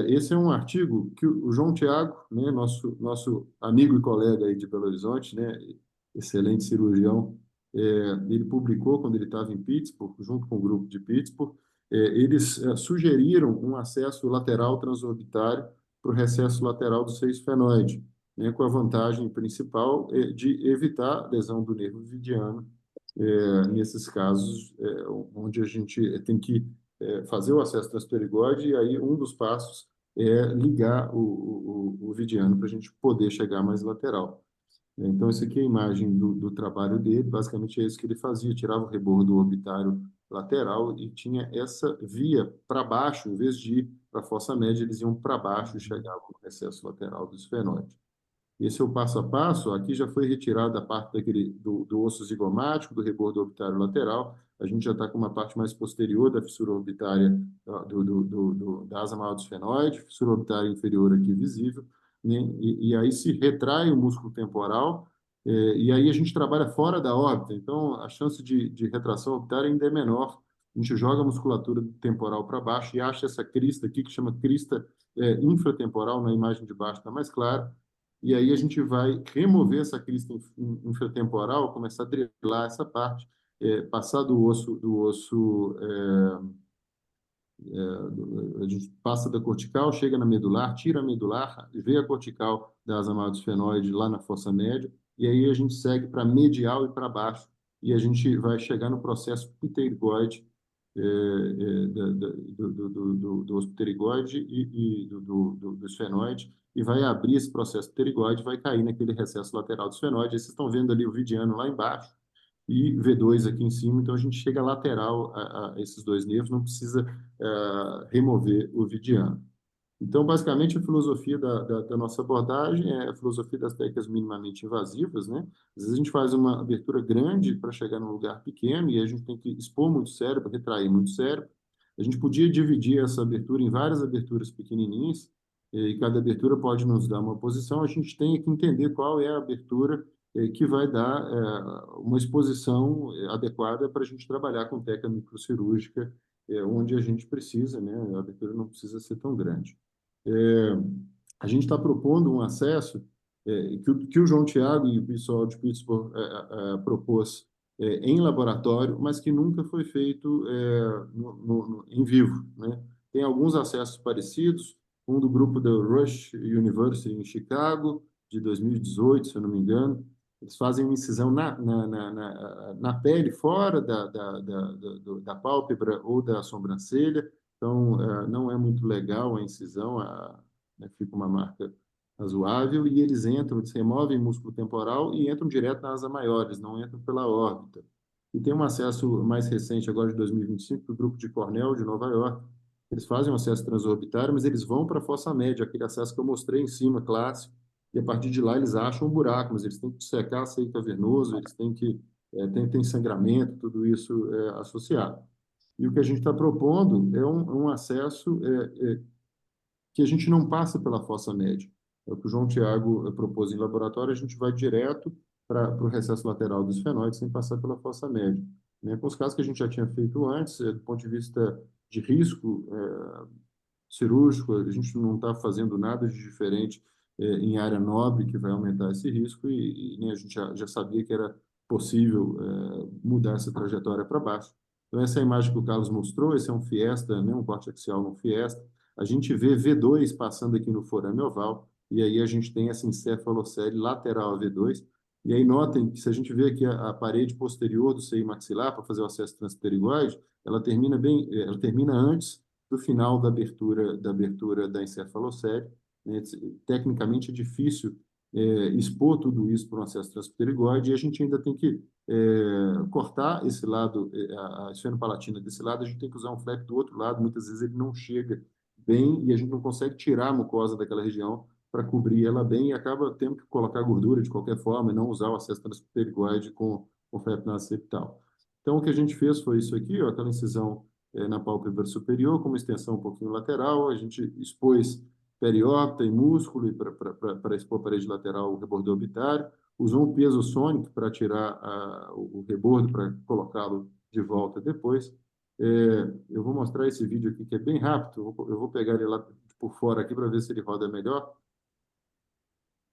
Esse é um artigo que o João Tiago, né, nosso amigo e colega aí de Belo Horizonte, né, excelente cirurgião, ele publicou quando ele estava em Pittsburgh, junto com o grupo de Pittsburgh. Eles sugeriram um acesso lateral transorbitário para o recesso lateral do seio esfenoide, né, com a vantagem principal de evitar lesão do nervo vidiano, nesses casos onde a gente tem que fazer o acesso transpterigóide, e aí um dos passos é ligar o vidiano para a gente poder chegar mais lateral. Então, essa aqui é a imagem do trabalho dele, basicamente é isso que ele fazia, tirava o rebordo orbitário lateral e tinha essa via para baixo, em vez de ir para a fossa média, eles iam para baixo e chegavam no recesso lateral do esfenoide. Esse é o passo a passo. Aqui já foi retirada a parte do osso zigomático, do rebordo orbitário lateral. A gente já está com uma parte mais posterior da fissura orbitária da asa maior do esfenoide, fissura orbitária inferior aqui visível, né? E aí se retrai o músculo temporal, e aí a gente trabalha fora da órbita. Então, a chance de retração orbitária ainda é menor. A gente joga a musculatura temporal para baixo e acha essa crista aqui, que chama crista infratemporal, na imagem de baixo está mais clara. E aí a gente vai remover essa crista infratemporal, começar a drilar essa parte, passar do osso, a gente passa da cortical, chega na medular, tira a medular, vê a cortical da asa maior do esfenoide lá na fossa média, e aí a gente segue para medial e para baixo, e a gente vai chegar no processo pterigoide, do osso pterigoide e do esfenoide, e vai abrir esse processo pterigoide, vai cair naquele recesso lateral do esfenoide. Vocês estão vendo ali o vidiano lá embaixo e V2 aqui em cima, então a gente chega lateral a esses dois nervos, não precisa remover o vidiano. Então, basicamente, a filosofia da nossa abordagem é a filosofia das técnicas minimamente invasivas, né? Às vezes a gente faz uma abertura grande para chegar num lugar pequeno e a gente tem que expor muito o cérebro, retrair muito o cérebro. A gente podia dividir essa abertura em várias aberturas pequenininhas, e cada abertura pode nos dar uma posição. A gente tem que entender qual é a abertura que vai dar uma exposição adequada para a gente trabalhar com técnica microcirúrgica, onde a gente precisa, né? A abertura não precisa ser tão grande. A gente está propondo um acesso que o João Tiago e o pessoal de Pittsburgh propôs em laboratório, mas que nunca foi feito em vivo, né? Tem alguns acessos parecidos, um do grupo da Rush University em Chicago, de 2018, se eu não me engano. Eles fazem uma incisão na pele, fora da pálpebra ou da sobrancelha. Então, não é muito legal a incisão, né, fica uma marca razoável, e eles removem músculo temporal e entram direto na asa maior, eles não entram pela órbita. E tem um acesso mais recente, agora de 2025, do grupo de Cornell, de Nova York. Eles fazem um acesso transorbitário, mas eles vão para a fossa média, aquele acesso que eu mostrei em cima, clássico, e a partir de lá eles acham um buraco, mas eles têm que secar seio cavernoso, eles têm que tem sangramento, tudo isso associado. E o que a gente está propondo é um acesso que a gente não passa pela fossa média. É o que o João Tiago propôs em laboratório, a gente vai direto para o recesso lateral dos esfenoides sem passar pela fossa média. Né? Com os casos que a gente já tinha feito antes, do ponto de vista de risco cirúrgico, a gente não está fazendo nada de diferente em área nobre que vai aumentar esse risco, né, a gente já sabia que era possível mudar essa trajetória para baixo. Então, essa é a imagem que o Carlos mostrou, esse é um Fiesta, né, um corte axial no Fiesta. A gente vê V2 passando aqui no forame oval, e aí a gente tem essa encefalocele lateral a V2. E aí notem que se a gente vê aqui a parede posterior do seio maxilar para fazer o acesso transpterigoide, ela termina antes do final da abertura da encefalocele. Né? Tecnicamente é difícil expor tudo isso para um acesso transpterigoide, e a gente ainda tem que cortar esse lado, a esfenopalatina desse lado, a gente tem que usar um flap do outro lado, muitas vezes ele não chega bem e a gente não consegue tirar a mucosa daquela região para cobrir ela bem e acaba tendo que colocar gordura de qualquer forma e não usar o acesso transpterigoide com FEP septal. Então, o que a gente fez foi isso aqui, ó, aquela incisão na pálpebra superior, com uma extensão um pouquinho lateral, a gente expôs periópta e músculo e para expor a parede lateral o rebordo orbitário, usou um peso sônico para tirar o rebordo, para colocá-lo de volta depois. Eu vou mostrar esse vídeo aqui, que é bem rápido, eu vou pegar ele lá por fora aqui para ver se ele roda melhor.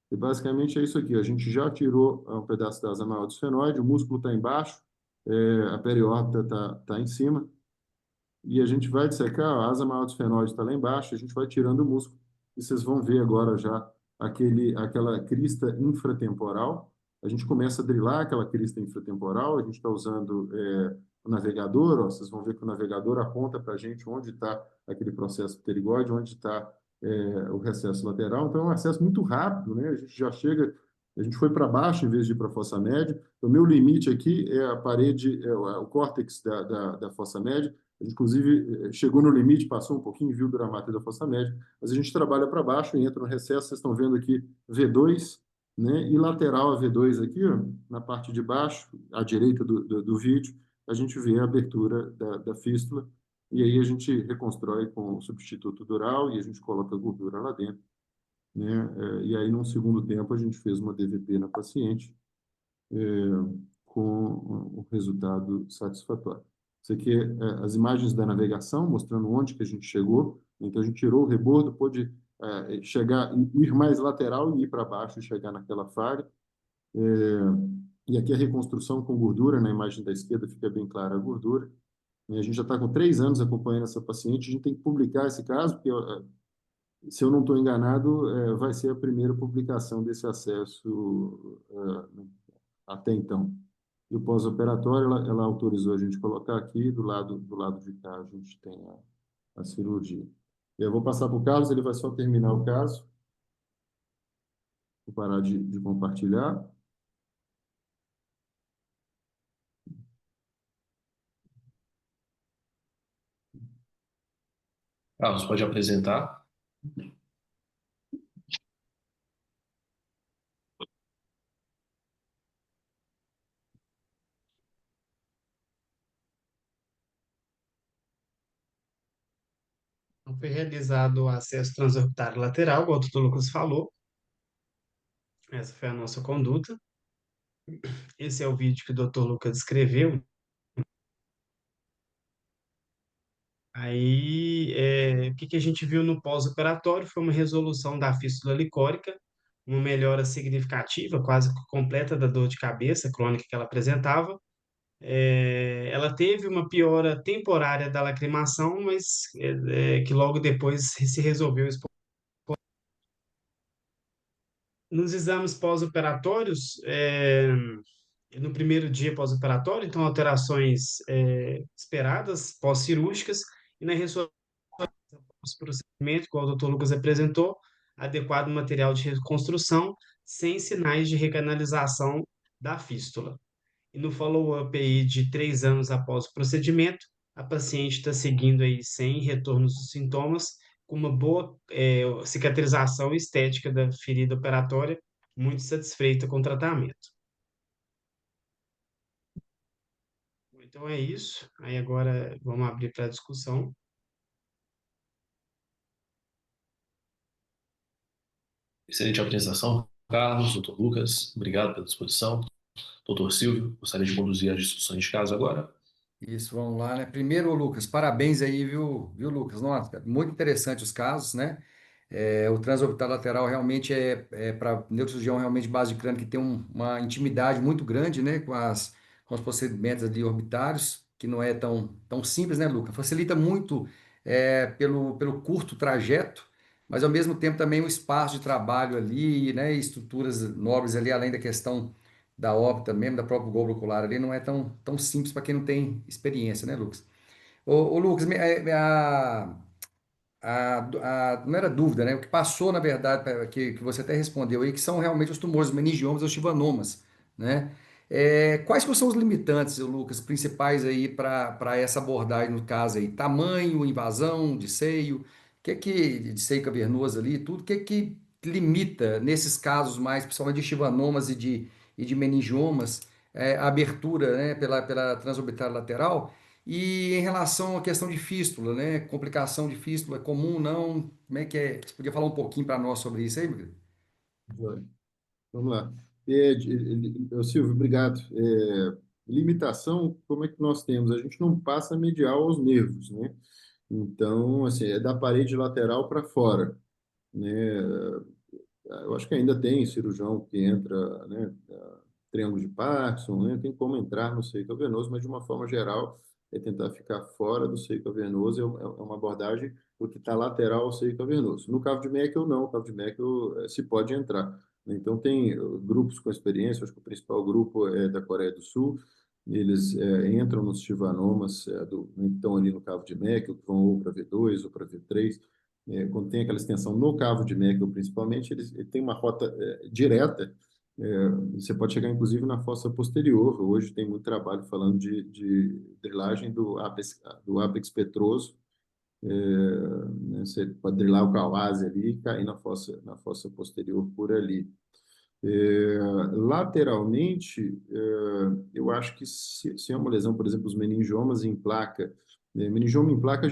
E basicamente é isso aqui, a gente já tirou um pedaço da asa maior do esfenoide, o músculo está embaixo, a periópita está em cima, e a gente vai dissecar, a asa maior do esfenoide está lá embaixo, a gente vai tirando o músculo, e vocês vão ver agora já aquela crista infratemporal. A gente começa a drilar aquela crista infratemporal, a gente está usando o navegador, ó, vocês vão ver que o navegador aponta para a gente onde está aquele processo pterigóide, onde está o recesso lateral. Então é um acesso muito rápido, né? A gente já chega, a gente foi para baixo em vez de ir para a fossa média. O meu limite aqui é a parede, o córtex da fossa média. A gente, inclusive, chegou no limite, passou um pouquinho, viu o gramato da fossa média, mas a gente trabalha para baixo e entra no recesso. Vocês estão vendo aqui V2, né? E lateral a V2 aqui, ó, na parte de baixo, à direita do vídeo, a gente vê a abertura da fístula, e aí a gente reconstrói com o substituto dural e a gente coloca a gordura lá dentro, né? E aí, num segundo tempo, a gente fez uma DVP na paciente com um resultado satisfatório. Isso aqui as imagens da navegação, mostrando onde que a gente chegou. Então, a gente tirou o rebordo, pôde ir mais lateral e ir para baixo e chegar naquela falha. E aqui a reconstrução com gordura, na imagem da esquerda fica bem clara a gordura. E a gente já está com 3 anos acompanhando essa paciente, a gente tem que publicar esse caso, porque, se eu não estou enganado, vai ser a primeira publicação desse acesso até então. E o pós-operatório, ela autorizou a gente colocar aqui, do lado de cá, a gente tem a cirurgia. Eu vou passar para o Carlos, ele vai só terminar o caso. Vou parar de compartilhar. Carlos, pode apresentar. Então, foi realizado o acesso transorbitário lateral, igual o doutor Lucas falou. Essa foi a nossa conduta. Esse é o vídeo que o doutor Lucas escreveu. Aí, o que a gente viu no pós-operatório foi uma resolução da fístula licórica, uma melhora significativa, quase que completa da dor de cabeça crônica que ela apresentava. Ela teve uma piora temporária da lacrimação, mas que logo depois se resolveu. Nos exames pós-operatórios, no primeiro dia pós-operatório, então alterações esperadas, pós-cirúrgicas, e na ressonância pós-procedimento, igual o doutor Lucas apresentou, adequado material de reconstrução, sem sinais de recanalização da fístula. E no follow-up aí de 3 anos após o procedimento, a paciente está seguindo aí sem retornos dos sintomas, com uma boa cicatrização estética da ferida operatória, muito satisfeita com o tratamento. Então é isso. Aí agora vamos abrir para a discussão. Excelente apresentação, Carlos, doutor Lucas. Obrigado pela disposição. Doutor Silvio, gostaria de conduzir as discussões de caso agora. Isso, vamos lá, né? Primeiro, Lucas, parabéns aí, viu, Lucas? Nossa, muito interessante os casos, né? O transorbital lateral realmente para neurocirurgião realmente base de crânio que tem uma intimidade muito grande, né, com os procedimentos ali orbitários, que não é tão simples, né, Lucas? Facilita muito pelo curto trajeto, mas ao mesmo tempo também o espaço de trabalho ali, né, e estruturas nobres ali, além da questão da órbita mesmo, da própria globo ocular ali, não é tão simples para quem não tem experiência, né, Lucas? Ô, Lucas, não era dúvida, né? O que passou, na verdade, que você até respondeu aí, que são realmente os tumores meningiomas ou schwannomas, né? Quais que são os limitantes, Lucas, principais aí para essa abordagem no caso aí? Tamanho, invasão de seio, de seio cavernoso ali, tudo, o que limita nesses casos mais, principalmente de schwannomas e de meningiomas, a abertura, né, pela transorbital lateral? E em relação à questão de fístula, né? Complicação de fístula, é comum, não? Como é que é? Você podia falar um pouquinho para nós sobre isso aí, meu querido? Vai. Vamos lá. Silvio, obrigado. Limitação, como é que nós temos? A gente não passa medial aos nervos, né? Então, assim, é da parede lateral para fora, né? Eu acho que ainda tem cirurgião que entra, né? Triângulo de Parkinson, né? Tem como entrar no seio cavernoso, mas de uma forma geral é tentar ficar fora do seio cavernoso, é uma abordagem porque está lateral ao seio cavernoso. No cavo de Meckel, não, o cavo de Meckel se pode entrar. Então, tem grupos com experiência, acho que o principal grupo é da Coreia do Sul, eles entram nos schwannomas que estão ali no cavo de Meckel, que vão ou para V2 ou para V3, quando tem aquela extensão no cavo de Meckel, principalmente, ele tem uma rota direta. Você pode chegar, inclusive, na fossa posterior. Hoje tem muito trabalho falando de drilagem do ápex petroso. Né, você pode drilar o Kawase ali e cair na fossa posterior por ali. Lateralmente, eu acho que se é uma lesão, por exemplo, os meningiomas em placa, meningioma em placa,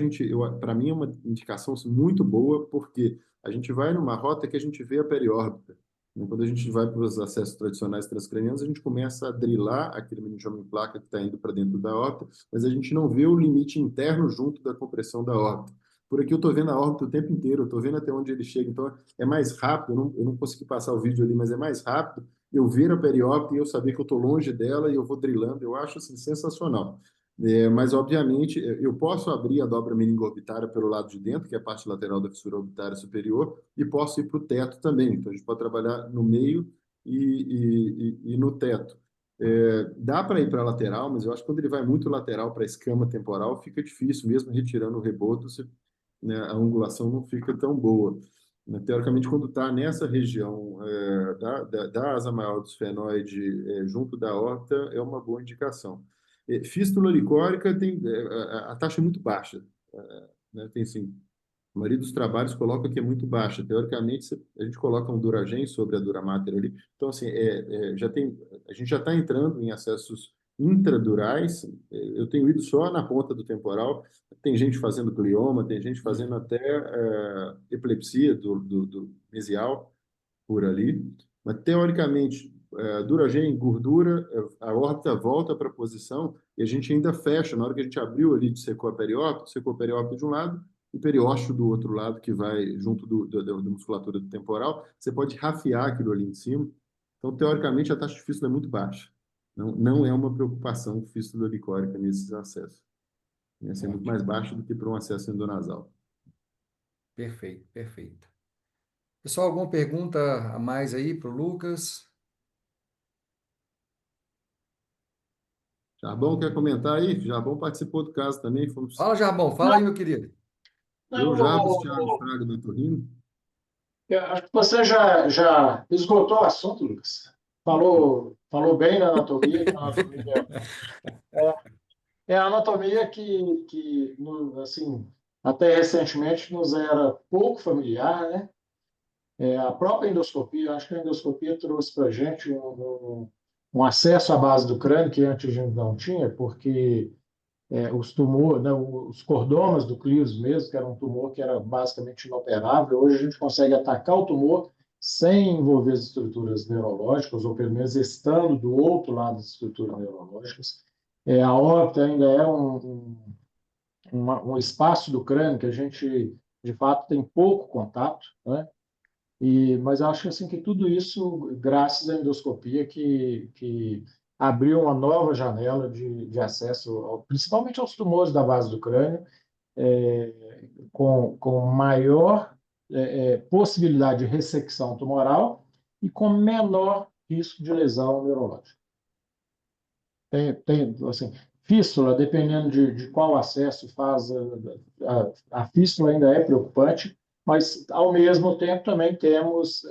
para mim é uma indicação assim, muito boa, porque a gente vai numa rota que a gente vê a periórbita. Né? Quando a gente vai para os acessos tradicionais transcranianos, a gente começa a drilar aquele meningioma em placa que está indo para dentro da órbita, mas a gente não vê o limite interno junto da compressão da órbita. Por aqui eu estou vendo a órbita o tempo inteiro, eu estou vendo até onde ele chega, então é mais rápido, eu não consegui passar o vídeo ali, mas é mais rápido eu ver a periópita e eu saber que eu estou longe dela e eu vou drilando, eu acho assim, sensacional. Mas, obviamente, eu posso abrir a dobra meningorbitária pelo lado de dentro, que é a parte lateral da fissura orbitária superior, e posso ir para o teto também. Então, a gente pode trabalhar no meio e no teto. Dá para ir para a lateral, mas eu acho que quando ele vai muito lateral para a escama temporal, fica difícil, mesmo retirando o reboto, né, a angulação não fica tão boa. Teoricamente, quando está nessa região da asa maior do esfenoide, junto da órbita, é uma boa indicação. Fístula licórica tem a taxa é muito baixa, né? Tem assim, a maioria dos trabalhos coloca que é muito baixa. Teoricamente, a gente coloca um Duragen sobre a Duramater ali. Então, assim, a gente já está entrando em acessos intradurais. Eu tenho ido só na ponta do temporal. Tem gente fazendo glioma, tem gente fazendo até epilepsia do mesial por ali. Mas, teoricamente, Duragen, gordura, a órbita volta para a posição e a gente ainda fecha. Na hora que a gente abriu ali, secou a periópita de um lado, o periósteo do outro lado, que vai junto da musculatura do temporal, você pode rafiar aquilo ali em cima. Então, teoricamente, a taxa de fístula é muito baixa. Não é uma preocupação fístula licórica nesses acessos. Vai ser muito mais baixo do que para um acesso endonasal. Perfeito, perfeito. Pessoal, alguma pergunta a mais aí para o Lucas? Jarbão, quer comentar aí? Jarbão participou do caso também. Fala, Jarbão, fala aí, meu querido. Eu, Jarbas, Thiago Fraga do Torrino. Eu acho que você já esgotou o assunto, Lucas. Falou bem da anatomia. É a anatomia que assim, até recentemente nos era pouco familiar, né? A própria endoscopia, acho que a endoscopia trouxe para a gente um acesso à base do crânio que antes a gente não tinha, porque os tumores, né, os cordomas do clíus mesmo, que era um tumor que era basicamente inoperável, hoje a gente consegue atacar o tumor sem envolver as estruturas neurológicas, ou pelo menos estando do outro lado das estruturas neurológicas. A órbita ainda é um espaço do crânio que a gente, de fato, tem pouco contato, né? Mas eu acho assim que tudo isso, graças à endoscopia, que abriu uma nova janela de acesso, principalmente aos tumores da base do crânio, com maior possibilidade de ressecção tumoral e com menor risco de lesão neurológica. Assim, fístula, dependendo de qual acesso faz, a fístula ainda é preocupante, mas, ao mesmo tempo, também temos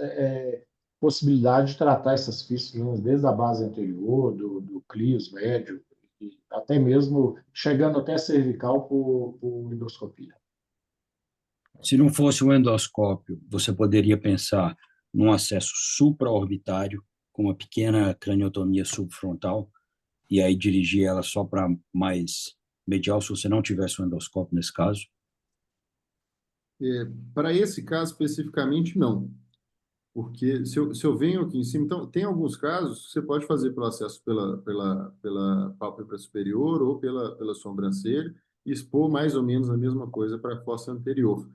possibilidade de tratar essas fístulas desde a base anterior, do clíus médio, e até mesmo chegando até cervical por endoscopia. Se não fosse o endoscópio, você poderia pensar num acesso supraorbitário, com uma pequena craniotomia subfrontal, e aí dirigir ela só para mais medial, se você não tivesse um endoscópio nesse caso? Para esse caso especificamente, não. Porque se eu venho aqui em cima, então, tem alguns casos que você pode fazer pelo acesso pela pálpebra superior ou pela sobrancelha e expor mais ou menos a mesma coisa para a fossa anterior.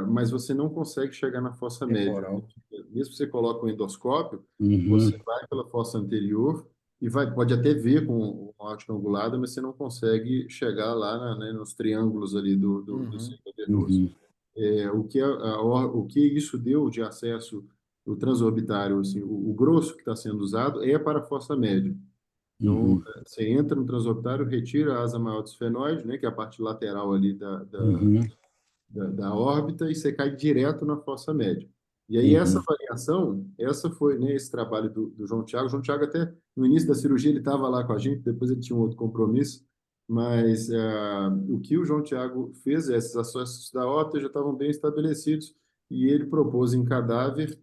Mas você não consegue chegar na fossa média. Temporal. Mesmo que você coloque um endoscópio, você Uhum, vai pela fossa anterior e pode até ver com uma ótica angulada, mas você não consegue chegar lá né, nos triângulos ali do Uhum. sistema venoso. uhum, O que isso deu de acesso o transorbitário, assim, o grosso que está sendo usado é para a fossa média. Então, uhum, você entra no transorbitário, retira a asa maior do esfenoide, né, que é a parte lateral ali uhum, da órbita, e você cai direto na fossa média. E aí, essa uhum, variação, essa foi, né, esse trabalho do João Tiago. O João Tiago, até no início da cirurgia, ele estava lá com a gente, depois ele tinha um outro compromisso, mas o que o João Tiago fez, esses acessos da órbita já estavam bem estabelecidos, e ele propôs em cadáver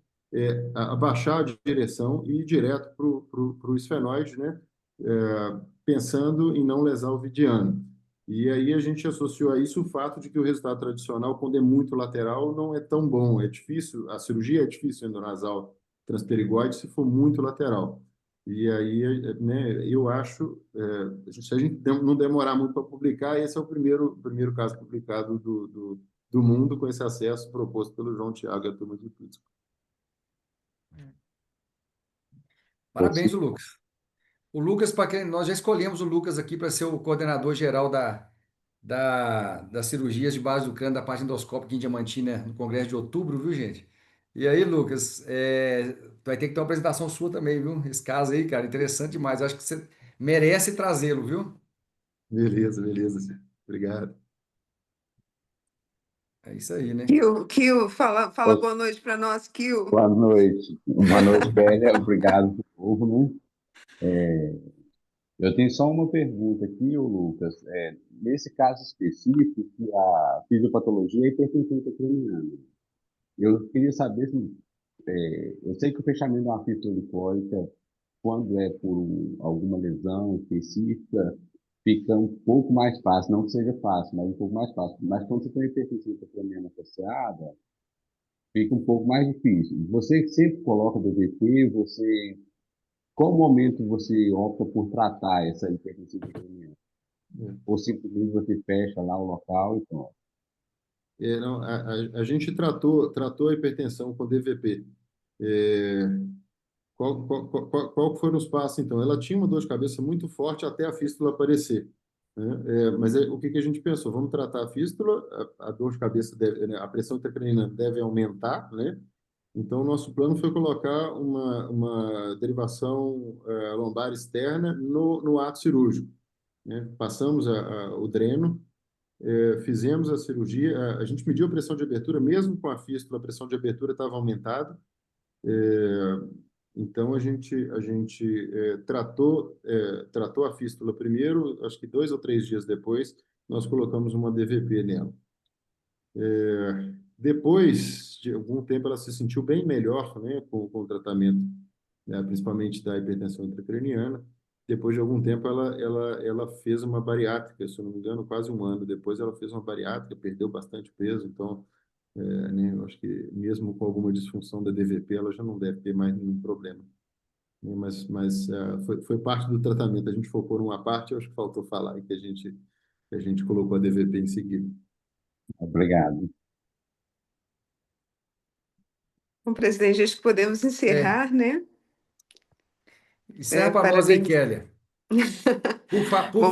abaixar a direção e ir direto para o esfenoide, né, pensando em não lesar o vidiano. E aí a gente associou a isso o fato de que o resultado tradicional, quando é muito lateral, não é tão bom. É difícil, a cirurgia é difícil endonasal transperigoide se for muito lateral. E aí, né, eu acho, se a gente não demorar muito para publicar, esse é o primeiro caso publicado do mundo com esse acesso proposto pelo João Tiago e a turma de Pittsburgh. Parabéns, o Lucas. O Lucas, para quem nós já escolhemos o Lucas aqui para ser o coordenador geral das cirurgias de base do crânio da parte endoscópica em Diamantina no Congresso de outubro, viu, gente? E aí, Lucas, vai ter que ter uma apresentação sua também, viu? Esse caso aí, cara, interessante demais. Acho que você merece trazê-lo, viu? Beleza, beleza. Obrigado. É isso aí, né? Kio, fala boa noite para nós, Kio. Boa noite. Boa noite, Kélia. Obrigado por novo, né? Eu tenho só uma pergunta aqui, ô Lucas. Nesse caso específico, que a fisiopatologia é hipertensão intracraniana, eu queria saber se, eu sei que o fechamento de uma fístula licórica, quando é por alguma lesão específica, fica um pouco mais fácil, não que seja fácil, mas um pouco mais fácil. Mas quando você tem hipertensão intracraniana associada, fica um pouco mais difícil. Você sempre coloca DVT, qual momento você opta por tratar essa hipertensão intracraniana? Ou simplesmente você fecha lá o local e pronto? Não, a gente tratou a hipertensão com DVP. Qual foram os passos, então? Ela tinha uma dor de cabeça muito forte até a fístula aparecer, né? Mas o que a gente pensou? Vamos tratar a fístula, a dor de cabeça né, a pressão intracraniana deve aumentar, né? Então, o nosso plano foi colocar uma derivação lombar externa no ato cirúrgico, né? Passamos o dreno, fizemos a cirurgia, a gente mediu a pressão de abertura, mesmo com a fístula, a pressão de abertura estava aumentada. Então, a gente tratou a fístula primeiro, acho que 2 ou 3 dias depois, nós colocamos uma DVP nela. Depois de algum tempo, ela se sentiu bem melhor, né, com o tratamento, né, principalmente da hipertensão intracraniana. Depois de algum tempo, ela fez uma bariátrica, se eu não me engano, quase um ano depois, ela fez uma bariátrica, perdeu bastante peso, então, né, eu acho que mesmo com alguma disfunção da DVP, ela já não deve ter mais nenhum problema, né, mas foi parte do tratamento. A gente focou numa parte, eu acho que faltou falar, que a gente colocou a DVP em seguida. Obrigado. Bom, presidente, acho que podemos encerrar, né? Encerra para nós aí, Parabéns. Kélia. Por Bom, favor.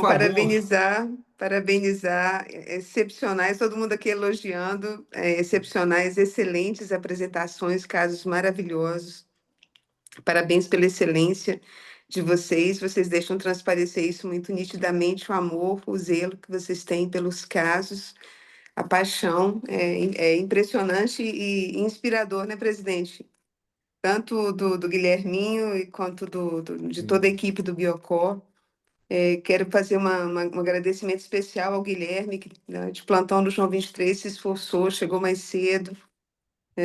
parabenizar, excepcionais, todo mundo aqui elogiando, excepcionais, excelentes apresentações, casos maravilhosos. Parabéns pela excelência de vocês deixam transparecer isso muito nitidamente, o amor, o zelo que vocês têm pelos casos, a paixão, é impressionante e inspirador, né, presidente? Tanto do Guilherminho quanto de toda a equipe do Biocor. Quero fazer um agradecimento especial ao Guilherme, que de plantão do João 23 se esforçou, chegou mais cedo,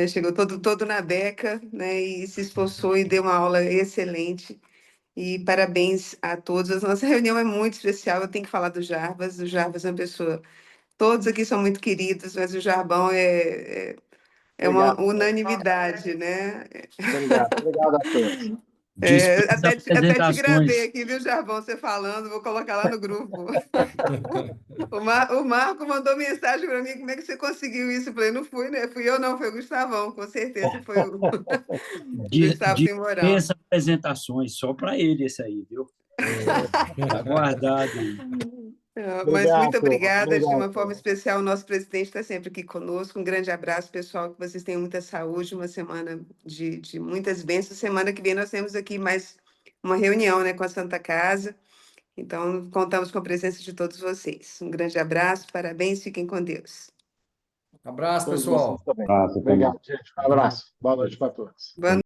chegou todo na beca, né, e se esforçou e deu uma aula excelente. E parabéns a todos. A nossa reunião é muito especial. Eu tenho que falar do Jarbas. O Jarbas é uma pessoa. Todos aqui são muito queridos, mas o Jarbão é uma Obrigado. unanimidade, né? Obrigado a todos. Dispensa Até te gravei apresentações. aqui, viu, Jarbão, você falando, vou colocar lá no grupo. O Marco mandou mensagem para mim, como é que você conseguiu isso? Eu falei, não fui, né? Fui eu não, foi o Gustavão, com certeza foi o Gustavo tem moral. Dispensa apresentações, só para ele esse aí, viu? Tá guardado aí. Mas muito Obrigado, obrigada, de uma obrigado. forma especial, o nosso presidente está sempre aqui conosco. Um grande abraço, pessoal, que vocês tenham muita saúde, uma semana de muitas bênçãos. Semana que vem nós temos aqui mais uma reunião, né, com a Santa Casa. Então, contamos com a presença de todos vocês. Um grande abraço, parabéns, fiquem com Deus. Abraço, Todos pessoal. vocês também. Abraço, Obrigado, gente. Um abraço. Boa noite para todos. Boa